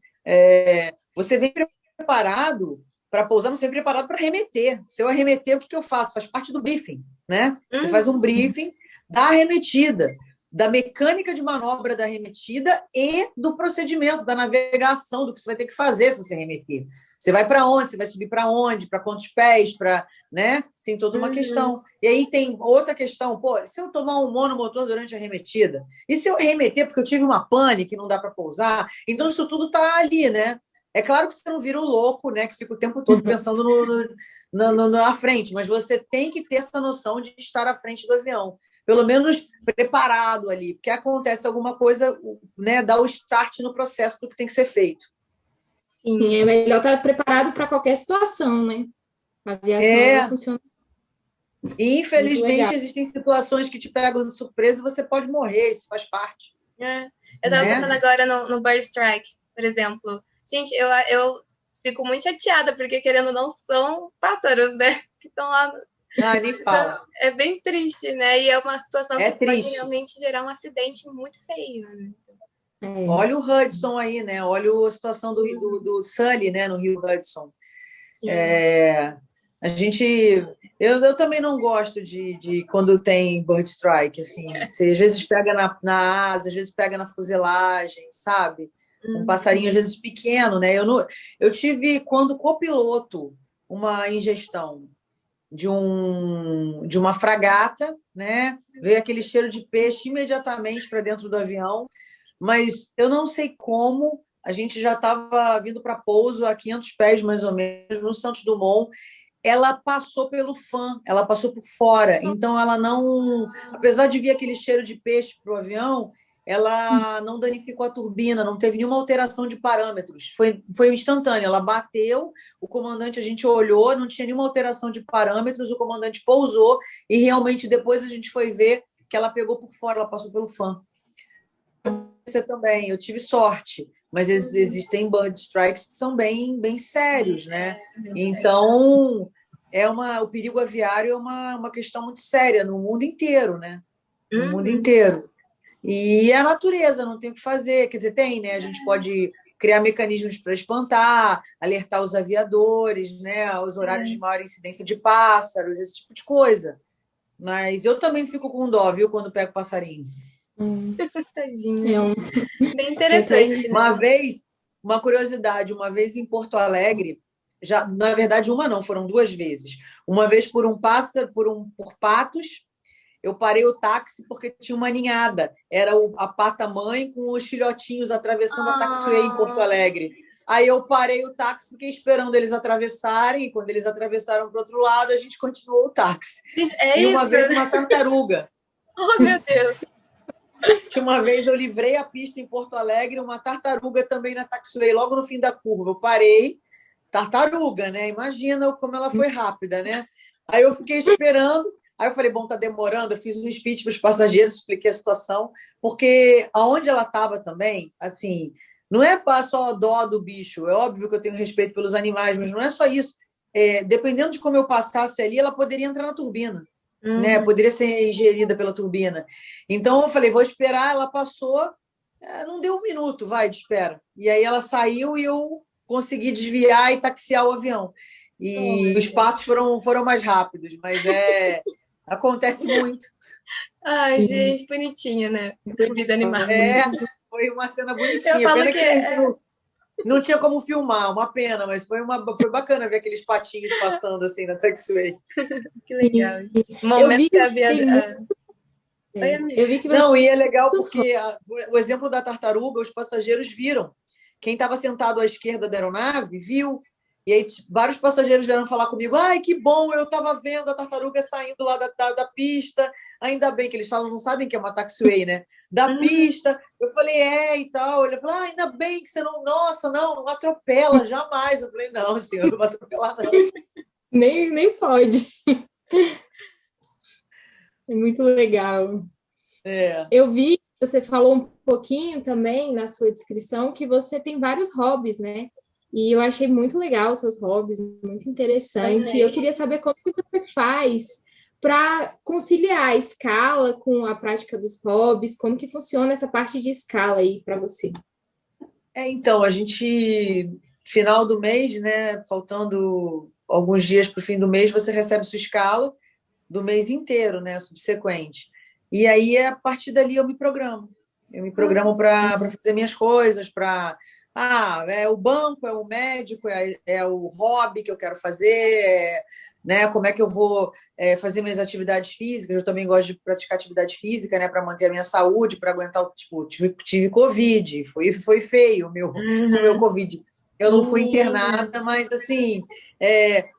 Você vem preparado para pousar, você vem preparado para arremeter. Se eu arremeter, o que eu faço? Faz parte do briefing, né? Você faz um briefing da arremetida, da mecânica de manobra da arremetida e do procedimento, da navegação, do que você vai ter que fazer se você arremeter. Você vai para onde? Você vai subir para onde? Para quantos pés? Né? Tem toda uma questão. E aí tem outra questão. Pô, se eu tomar um monomotor durante a arremetida? E se eu arremeter porque eu tive uma pane que não dá para pousar? Então, isso tudo está ali, né? É claro que você não vira um louco, né? Que fica o tempo todo pensando na frente, mas você tem que ter essa noção de estar à frente do avião. Pelo menos preparado ali, porque acontece alguma coisa, né? Dá o start no processo do que tem que ser feito. Sim, é melhor estar preparado para qualquer situação, né? A aviação ela funciona. E, infelizmente, existem situações que te pegam de surpresa e você pode morrer, isso faz parte. Eu estava pensando agora no Bird Strike, por exemplo. Gente, eu fico muito chateada, porque, querendo ou não, são pássaros, né? Que estão lá. Nem fala. Então, é bem triste, né? E é uma situação que triste. pode realmente gerar um acidente muito feio, né? Olha o Hudson aí, né? Olha a situação do Sully, né? No Rio Hudson. A gente... Eu também não gosto de quando tem bird strike, assim. Você às vezes pega na asa, às vezes pega na fuselagem, sabe? Um passarinho, às vezes, pequeno, né? Eu tive, quando copiloto, uma ingestão de uma fragata, né? Veio aquele cheiro de peixe imediatamente para dentro do avião, mas eu não sei como, a gente já estava vindo para pouso a 500 pés, mais ou menos, no Santos Dumont. Ela passou pelo fã, ela passou por fora, então ela não, apesar de vir aquele cheiro de peixe para o avião, ela não danificou a turbina, não teve nenhuma alteração de parâmetros, foi instantânea, ela bateu, o comandante, a gente olhou, não tinha nenhuma alteração de parâmetros, o comandante pousou e realmente depois a gente foi ver que ela pegou por fora, ela passou pelo fã. Você também, eu tive sorte, mas existem bird strikes que são bem, bem sérios, né? Então, o perigo aviário é uma questão muito séria no mundo inteiro, né? No mundo inteiro. E é a natureza, não tem o que fazer. Quer dizer, tem, né? A gente pode criar mecanismos para espantar, alertar os aviadores, né? Aos horários de maior incidência de pássaros, esse tipo de coisa. Mas eu também fico com dó, viu, quando pego passarinho. Tadinho. Bem interessante, né? Uma curiosidade, uma vez em Porto Alegre, já, na verdade, uma não, foram 2 vezes. Uma vez por um pássaro, por patos, eu parei o táxi porque tinha uma ninhada. Era a pata-mãe com os filhotinhos atravessando a taxiway em Porto Alegre. Aí eu parei o táxi, fiquei esperando eles atravessarem, e quando eles atravessaram para o outro lado, a gente continuou o táxi. E uma vez uma tartaruga. Oh, meu Deus! Uma vez eu livrei a pista em Porto Alegre, uma tartaruga também na taxiway, logo no fim da curva. Eu parei, tartaruga, né? Imagina como ela foi rápida, né? Aí eu fiquei esperando, aí eu falei, bom, tá demorando, eu fiz um speech para os passageiros, expliquei a situação, porque aonde ela estava também, assim, não é só dó do bicho, é óbvio que eu tenho respeito pelos animais, mas não é só isso. Dependendo de como eu passasse ali, ela poderia entrar na turbina. Né? Poderia ser ingerida pela turbina. Então eu falei, vou esperar, ela passou, não deu 1 minuto, vai, de espera. E aí ela saiu e eu consegui desviar e taxiar o avião. E os patos foram mais rápidos, mas acontece muito. Ai, gente, bonitinha, né? Vida animal. Foi uma cena bonitinha. Eu falo Pena que não tinha como filmar, uma pena, mas foi bacana ver aqueles patinhos passando assim na taxiway. Que legal. Momento que havia. Eu vi que Não, e é legal porque o exemplo da tartaruga, os passageiros viram. Quem estava sentado à esquerda da aeronave viu. E aí vários passageiros vieram falar comigo, ai, que bom, eu estava vendo a tartaruga saindo lá da pista, ainda bem que eles falam, não sabem que é uma taxiway, né? Da pista. Eu falei, e tal. Ele falou, ainda bem que você não, nossa, não atropela, jamais. Eu falei, não, senhor, não vou atropelar, não. Nem pode. É muito legal. Eu vi, você falou um pouquinho também na sua descrição que você tem vários hobbies, né? E eu achei muito legal os seus hobbies, muito interessante. E eu queria saber como que você faz para conciliar a escala com a prática dos hobbies, como que funciona essa parte de escala aí para você? Então, a gente, final do mês, né, faltando alguns dias para o fim do mês, você recebe sua escala do mês inteiro, né, subsequente. E aí, a partir dali, eu me programo. Eu me programo para fazer minhas coisas, para É o banco, é o médico, é o hobby que eu quero fazer, né? Como é que eu vou fazer minhas atividades físicas? Eu também gosto de praticar atividade física, né? Para manter a minha saúde, para aguentar o tipo, tive Covid, foi feio o meu Uhum. Covid. Eu não fui Menina. internada, mas assim,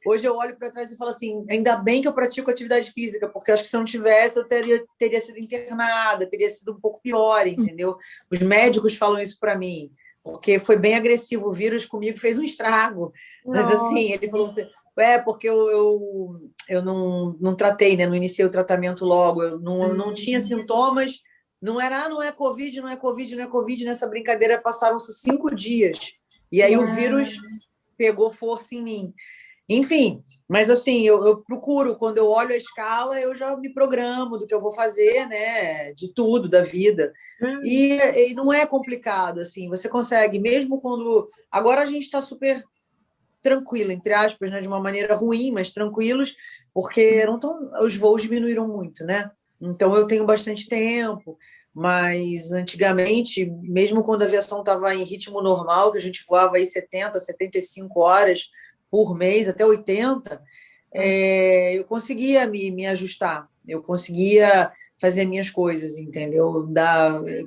hoje eu olho para trás e falo assim, ainda bem que eu pratico atividade física, porque eu acho que se eu não tivesse, eu teria sido internada, teria sido um pouco pior, entendeu? Os médicos falam isso para mim, porque foi bem agressivo. O vírus comigo fez um estrago. Mas assim, ele Nossa. falou assim, porque eu não tratei, né? Não iniciei o tratamento logo, eu não tinha sintomas, não é Covid, não é Covid, não é Covid. Nessa brincadeira passaram-se 5 dias. E aí o vírus Uau. pegou força em mim. Enfim, mas assim, eu procuro, quando eu olho a escala, eu já me programo do que eu vou fazer, né? De tudo, da vida. Hum. E não é complicado, assim, você consegue, mesmo quando. Agora a gente está super tranquilo, entre aspas, né? De uma maneira ruim, mas tranquilos, porque não tão, os voos diminuíram muito, né? Então eu tenho bastante tempo, mas antigamente, mesmo quando a aviação estava em ritmo normal, que a gente voava aí 70, 75 horas por mês, até 80, eu conseguia me ajustar, eu conseguia fazer minhas coisas, entendeu?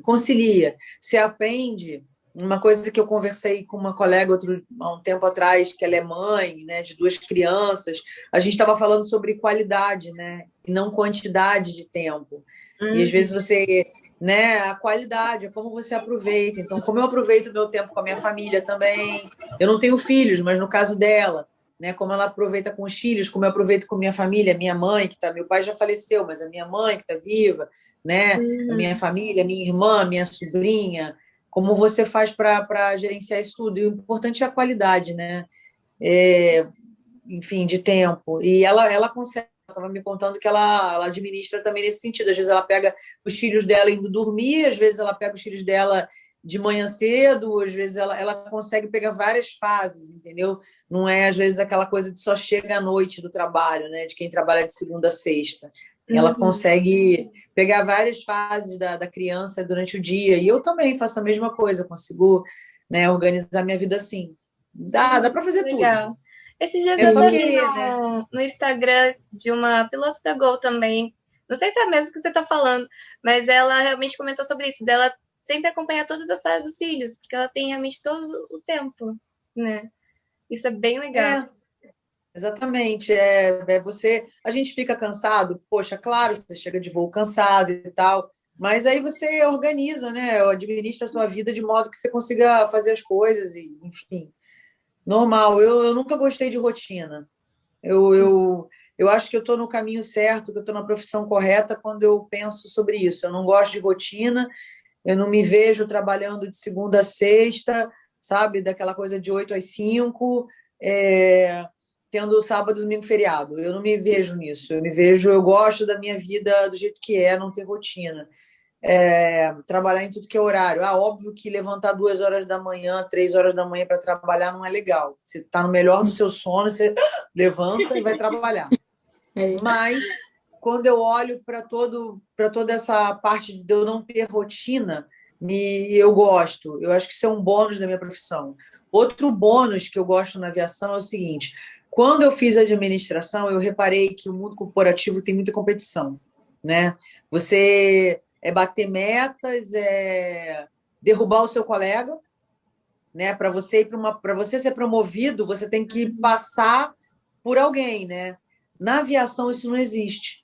Concilia. Você aprende. Uma coisa que eu conversei com uma colega há um tempo atrás, que ela é mãe, né, de 2 crianças, a gente estava falando sobre qualidade, né, e não quantidade de tempo. E às vezes você, né, a qualidade, é como você aproveita. Então, como eu aproveito o meu tempo com a minha família também, eu não tenho filhos, mas no caso dela, né, como ela aproveita com os filhos, como eu aproveito com minha família, minha mãe, meu pai já faleceu, mas a minha mãe que está viva, né, a minha família, minha irmã, minha sobrinha, como você faz para gerenciar isso tudo? E o importante é a qualidade, né? É, enfim, de tempo. E ela consegue. Ela estava me contando que ela administra também nesse sentido. Às vezes ela pega os filhos dela indo dormir, às vezes ela pega os filhos dela de manhã cedo, às vezes ela consegue pegar várias fases, entendeu? Não é, às vezes, aquela coisa de só chega à noite do trabalho, né? De quem trabalha de segunda a sexta. Ela Uhum. consegue pegar várias fases da criança durante o dia. E eu também faço a mesma coisa, eu consigo, né, organizar minha vida assim. Dá para fazer tudo. Legal. Esses dias É eu só até vi querer, né? no Instagram de uma piloto da Gol também. Não sei se é a mesma que você tá falando, mas ela realmente comentou sobre isso, dela sempre acompanhar todas as fases dos filhos, porque ela tem realmente todo o tempo, né? Isso é bem legal. É, exatamente. Você. A gente fica cansado, poxa, claro, você chega de voo cansado e tal, mas aí você organiza, né? Administra a sua vida de modo que você consiga fazer as coisas, e, enfim, normal. Eu nunca gostei de rotina. Eu acho que eu estou no caminho certo, que eu estou na profissão correta quando eu penso sobre isso. Eu não gosto de rotina, eu não me vejo trabalhando de segunda a sexta, sabe? Daquela coisa de 8 às 5, tendo sábado, domingo, feriado. Eu não me vejo nisso. Eu gosto da minha vida do jeito que é, não ter rotina. Trabalhar em tudo que é horário. Óbvio que levantar 2 horas da manhã, 3 horas da manhã para trabalhar não é legal. Você está no melhor do seu sono, você levanta e vai trabalhar. É. Mas quando eu olho para toda essa parte de eu não ter rotina, eu gosto. Eu acho que isso é um bônus da minha profissão. Outro bônus que eu gosto na aviação é o seguinte: quando eu fiz administração, eu reparei que o mundo corporativo tem muita competição, né? Você bater metas, derrubar o seu colega, né? Para você ser promovido, você tem que passar por alguém, né? Na aviação isso não existe.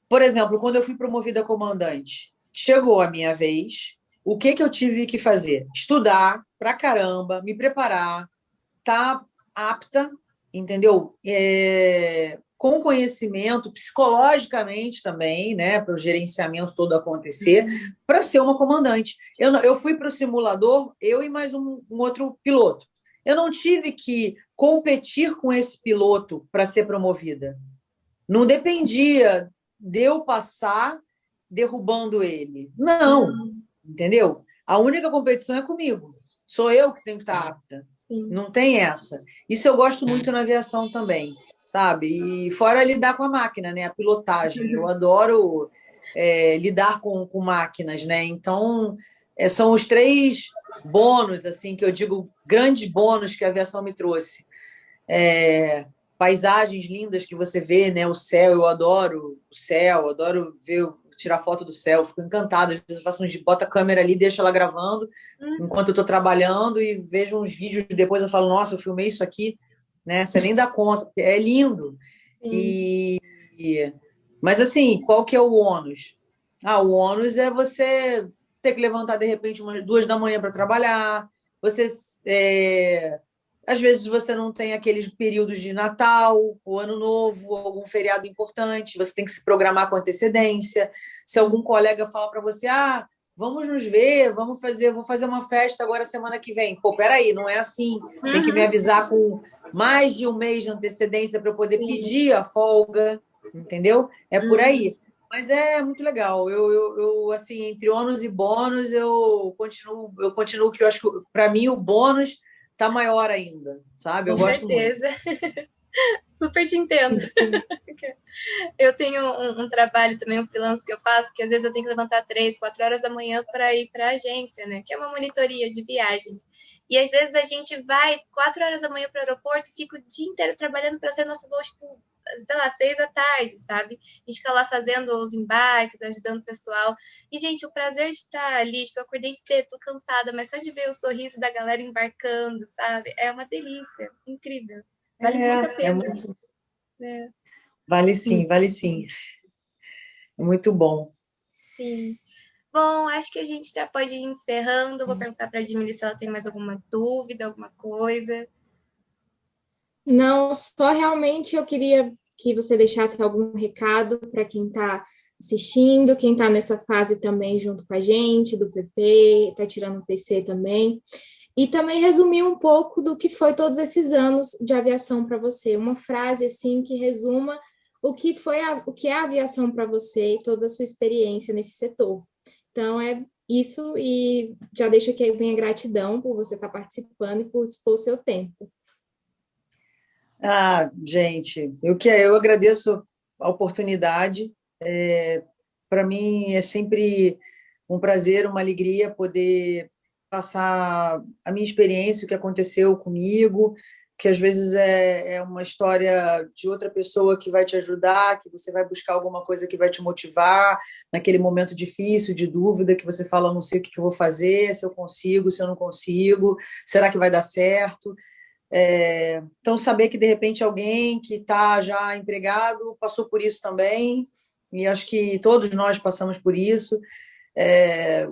Por exemplo, quando eu fui promovida a comandante, chegou a minha vez. O que eu tive que fazer? Estudar pra caramba, me preparar, estar apta, entendeu? Com conhecimento, psicologicamente também, né, para o gerenciamento todo acontecer, para ser uma comandante. Eu fui para o simulador, eu e mais um outro piloto. Eu não tive que competir com esse piloto para ser promovida. Não dependia de eu passar derrubando ele. Não, entendeu? A única competição é comigo. Sou eu que tenho que estar apta. Sim. Não tem essa. Isso eu gosto muito na aviação também, sabe? E fora lidar com a máquina, né? A pilotagem. Eu adoro lidar com máquinas, né? Então, são os 3 bônus, assim, que eu digo, grandes bônus que a aviação me trouxe. Paisagens lindas que você vê, né? O céu, eu adoro o céu, adoro tirar foto do céu, fico encantada. Às vezes eu faço bota a câmera ali, deixo ela gravando enquanto eu estou trabalhando e vejo uns vídeos depois eu falo, nossa, eu filmei isso aqui, né? Você nem dá conta, é lindo. Mas assim, qual que é o ônus? O ônus é você ter que levantar de repente 2 da manhã para trabalhar, você às vezes você não tem aqueles períodos de Natal, ou Ano Novo, ou algum feriado importante, você tem que se programar com antecedência. Se algum colega fala para você, vamos nos ver, vou fazer uma festa agora semana que vem. Pô, peraí, não é assim. Tem que me avisar com mais de 1 mês de antecedência para eu poder pedir a folga, entendeu? É por aí. Mas é muito legal. Eu assim, entre ônus e bônus, eu continuo que eu acho que, para mim, o bônus tá maior ainda, sabe? Eu gosto muito. Com certeza. Super te entendo. Eu tenho um trabalho também, um freelance que eu faço, que às vezes eu tenho que levantar 3, 4 horas da manhã para ir para a agência, né? Que é uma monitoria de viagens. E às vezes a gente vai 4 horas da manhã para o aeroporto e fica o dia inteiro trabalhando para ser nosso voo, tipo, sei lá, 6 da tarde, sabe? A gente fica lá fazendo os embarques, ajudando o pessoal. E, gente, o prazer de estar ali, tipo, eu acordei cedo, tô cansada, mas só de ver o sorriso da galera embarcando, sabe? É uma delícia, incrível. Vale muito a pena. Vale sim, vale sim. É muito bom. Sim. Bom, acho que a gente já pode ir encerrando. Vou perguntar para a Admili se ela tem mais alguma dúvida, alguma coisa. Não, só realmente eu queria que você deixasse algum recado para quem está assistindo, quem está nessa fase também junto com a gente, do PP, está tirando o PC também. E também resumir um pouco do que foi todos esses anos de aviação para você. Uma frase assim que resuma o que é a aviação para você e toda a sua experiência nesse setor. Então é isso e já deixo aqui a minha gratidão por você estar participando e por dispor o seu tempo. Gente, eu agradeço a oportunidade. Para mim é sempre um prazer, uma alegria poder passar a minha experiência, o que aconteceu comigo, que às vezes é uma história de outra pessoa que vai te ajudar, que você vai buscar alguma coisa que vai te motivar naquele momento difícil, de dúvida, que você fala, não sei o que eu vou fazer, se eu consigo, se eu não consigo, será que vai dar certo? Então, saber que, de repente, alguém que está já empregado passou por isso também, e acho que todos nós passamos por isso.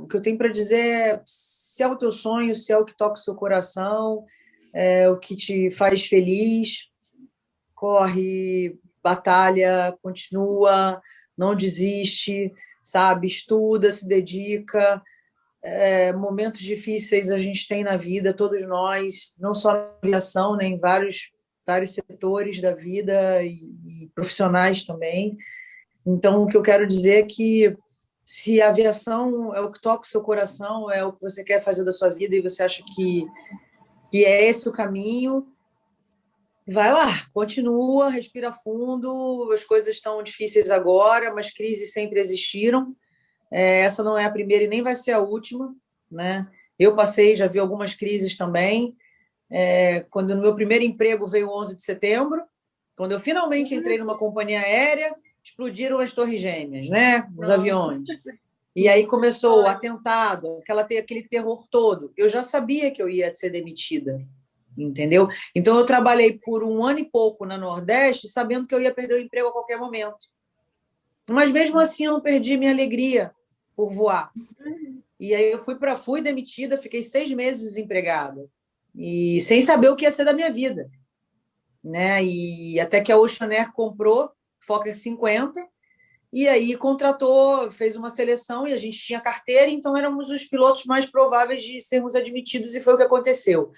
O que eu tenho para dizer é, se é o teu sonho, se é o que toca o seu coração, o que te faz feliz, corre, batalha, continua, não desiste, sabe? Estuda, se dedica. Momentos difíceis a gente tem na vida, todos nós, não só na aviação, né, em vários setores da vida e profissionais também. Então, o que eu quero dizer é que se a aviação é o que toca o seu coração, é o que você quer fazer da sua vida e você acha que é esse o caminho, vai lá, continua, respira fundo. As coisas estão difíceis agora, mas crises sempre existiram. Essa não é a primeira e nem vai ser a última, né? Eu passei, já vi algumas crises também. Quando no meu primeiro emprego veio o 11 de setembro, quando eu finalmente entrei numa companhia aérea, explodiram as torres gêmeas, né? Os aviões. E aí começou o atentado, aquele terror todo. Eu já sabia que eu ia ser demitida, entendeu? Então eu trabalhei por 1 ano e pouco na Nordeste, sabendo que eu ia perder o emprego a qualquer momento. Mas mesmo assim eu não perdi minha alegria por voar. E aí eu fui demitida, fiquei 6 meses desempregada e sem saber o que ia ser da minha vida, né? E até que a Ocean Air comprou Fokker 50 e aí contratou, fez uma seleção e a gente tinha carteira, então éramos os pilotos mais prováveis de sermos admitidos e foi o que aconteceu.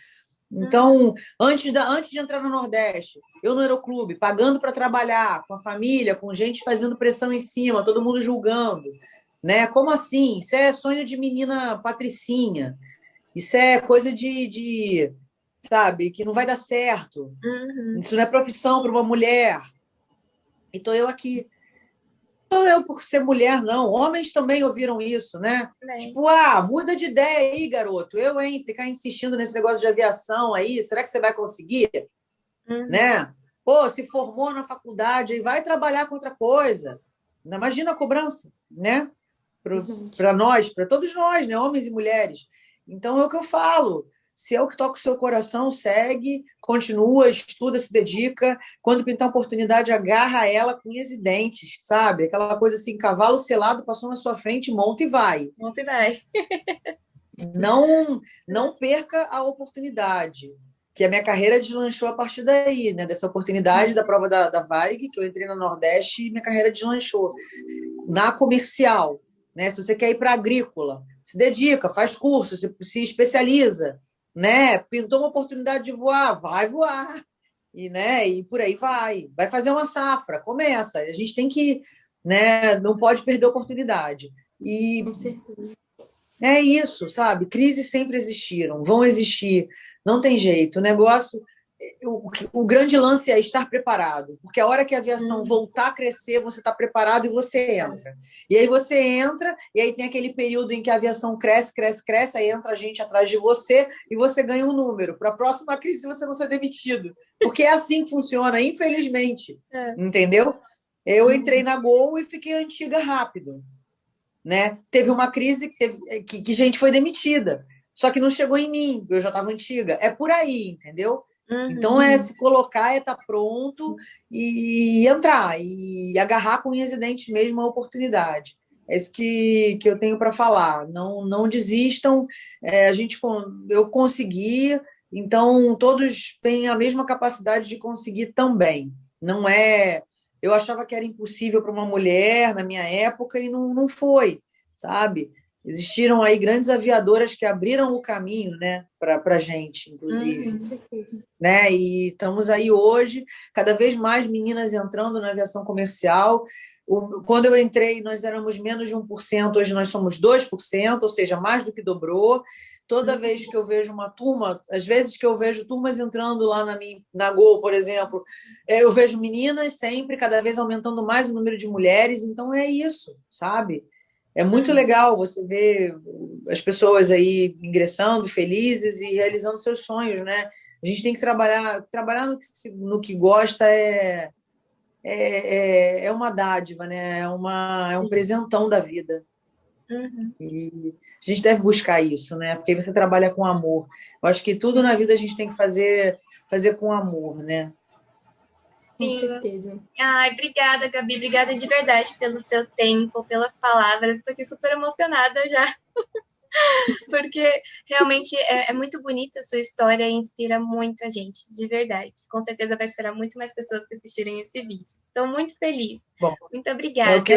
Então, antes de entrar no Nordeste, eu no aeroclube, pagando para trabalhar, com a família, com gente fazendo pressão em cima, todo mundo julgando, né? Como assim? Isso é sonho de menina patricinha. Isso é coisa sabe, que não vai dar certo. Isso não é profissão para uma mulher. E estou eu aqui. eu por ser mulher, não. Homens também ouviram isso, né? Tipo, muda de ideia aí, garoto. Hein? Ficar insistindo nesse negócio de aviação aí, será que você vai conseguir? Né? Pô, se formou na faculdade aí, vai trabalhar com outra coisa. Imagina a cobrança, né? Para nós, para todos nós, né? Homens e mulheres. Então, é o que eu falo. Se é o que toca o seu coração, segue, continua, estuda, se dedica. Quando pintar oportunidade, agarra ela com unhas e dentes, sabe? Aquela coisa assim, cavalo selado passou na sua frente, monta e vai. Monta e vai. Não perca a oportunidade. Que a minha carreira deslanchou a partir daí, né? Dessa oportunidade da prova da Varig, que eu entrei na Nordeste e minha carreira deslanchou. Na comercial, né? Se você quer ir para agrícola, se dedica, faz curso, se especializa, né? Pintou uma oportunidade de voar, vai voar. E por aí vai. Vai fazer uma safra, começa. A gente tem que, né? Não pode perder a oportunidade. E Com certeza. é isso, sabe? Crises sempre existiram, vão existir. Não tem jeito. O negócio, o grande lance é estar preparado, porque a hora que a aviação voltar a crescer, você está preparado e você entra. E aí você entra, e aí tem aquele período em que a aviação cresce, cresce, cresce, aí entra gente atrás de você e você ganha um número. Para a próxima crise você não ser demitido. Porque é assim que funciona, infelizmente. Entendeu? Eu entrei na Gol e fiquei antiga rápido. Né? Teve uma crise que gente foi demitida. Só que não chegou em mim, eu já estava antiga. É por aí, entendeu? Então, é se colocar, é estar pronto e entrar, e agarrar com unhas e dentes mesmo a oportunidade. É isso que eu tenho para falar. Não desistam. Eu consegui, então todos têm a mesma capacidade de conseguir também. Não é... Eu achava que era impossível para uma mulher na minha época e não foi, sabe? Existiram aí grandes aviadoras que abriram o caminho, né, para a gente, inclusive. Né? E estamos aí hoje, cada vez mais meninas entrando na aviação comercial. Quando eu entrei, nós éramos menos de 1%, hoje nós somos 2%, ou seja, mais do que dobrou. Toda vez que eu vejo uma turma, às vezes que eu vejo turmas entrando lá na Gol, por exemplo, eu vejo meninas sempre, cada vez aumentando mais o número de mulheres. Então, é isso, sabe? É muito legal você ver as pessoas aí ingressando, felizes e realizando seus sonhos, né? A gente tem que trabalhar no que gosta é uma dádiva, né? É um presentão da vida. E a gente deve buscar isso, né? Porque você trabalha com amor. Eu acho que tudo na vida a gente tem que fazer com amor, né? Sim. Com certeza. Ai, obrigada, Gabi. Obrigada de verdade pelo seu tempo, pelas palavras. Estou aqui super emocionada já. Porque realmente é muito bonita a sua história e inspira muito a gente, de verdade. Com certeza vai esperar muito mais pessoas que assistirem esse vídeo. Estou muito feliz. Bom, muito obrigada. É o que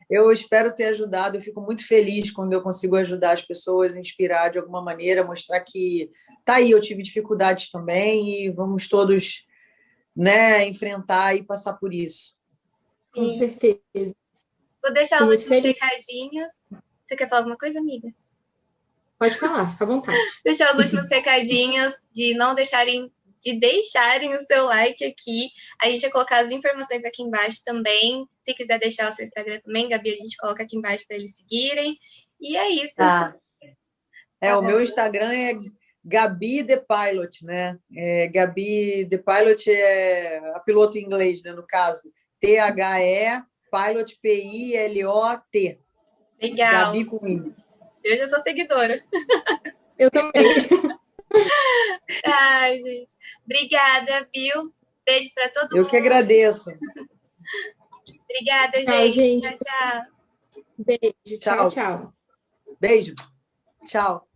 eu espero ter ajudado. Eu fico muito feliz quando eu consigo ajudar as pessoas, inspirar de alguma maneira, mostrar que tá aí, eu tive dificuldades também e vamos todos, né, enfrentar e passar por isso. Com certeza. Vou deixar os últimos recadinhos. Você quer falar alguma coisa, amiga? Pode falar, fica à vontade. Deixar os últimos recadinhos de deixarem o seu like aqui. A gente vai colocar as informações aqui embaixo também. Se quiser deixar o seu Instagram também, Gabi, a gente coloca aqui embaixo para eles seguirem. E é isso. O meu Instagram é Gabi The Pilot, né? Gabi The Pilot é a piloto em inglês, né? No caso, THE Pilot, PILOT. Legal. Gabi comigo. Eu já sou seguidora. Eu também. Ai, gente. Obrigada, viu? Beijo para todo mundo. Eu que agradeço. Obrigada, gente. Tchau, tchau. Beijo. Tchau, tchau. Beijo. Tchau.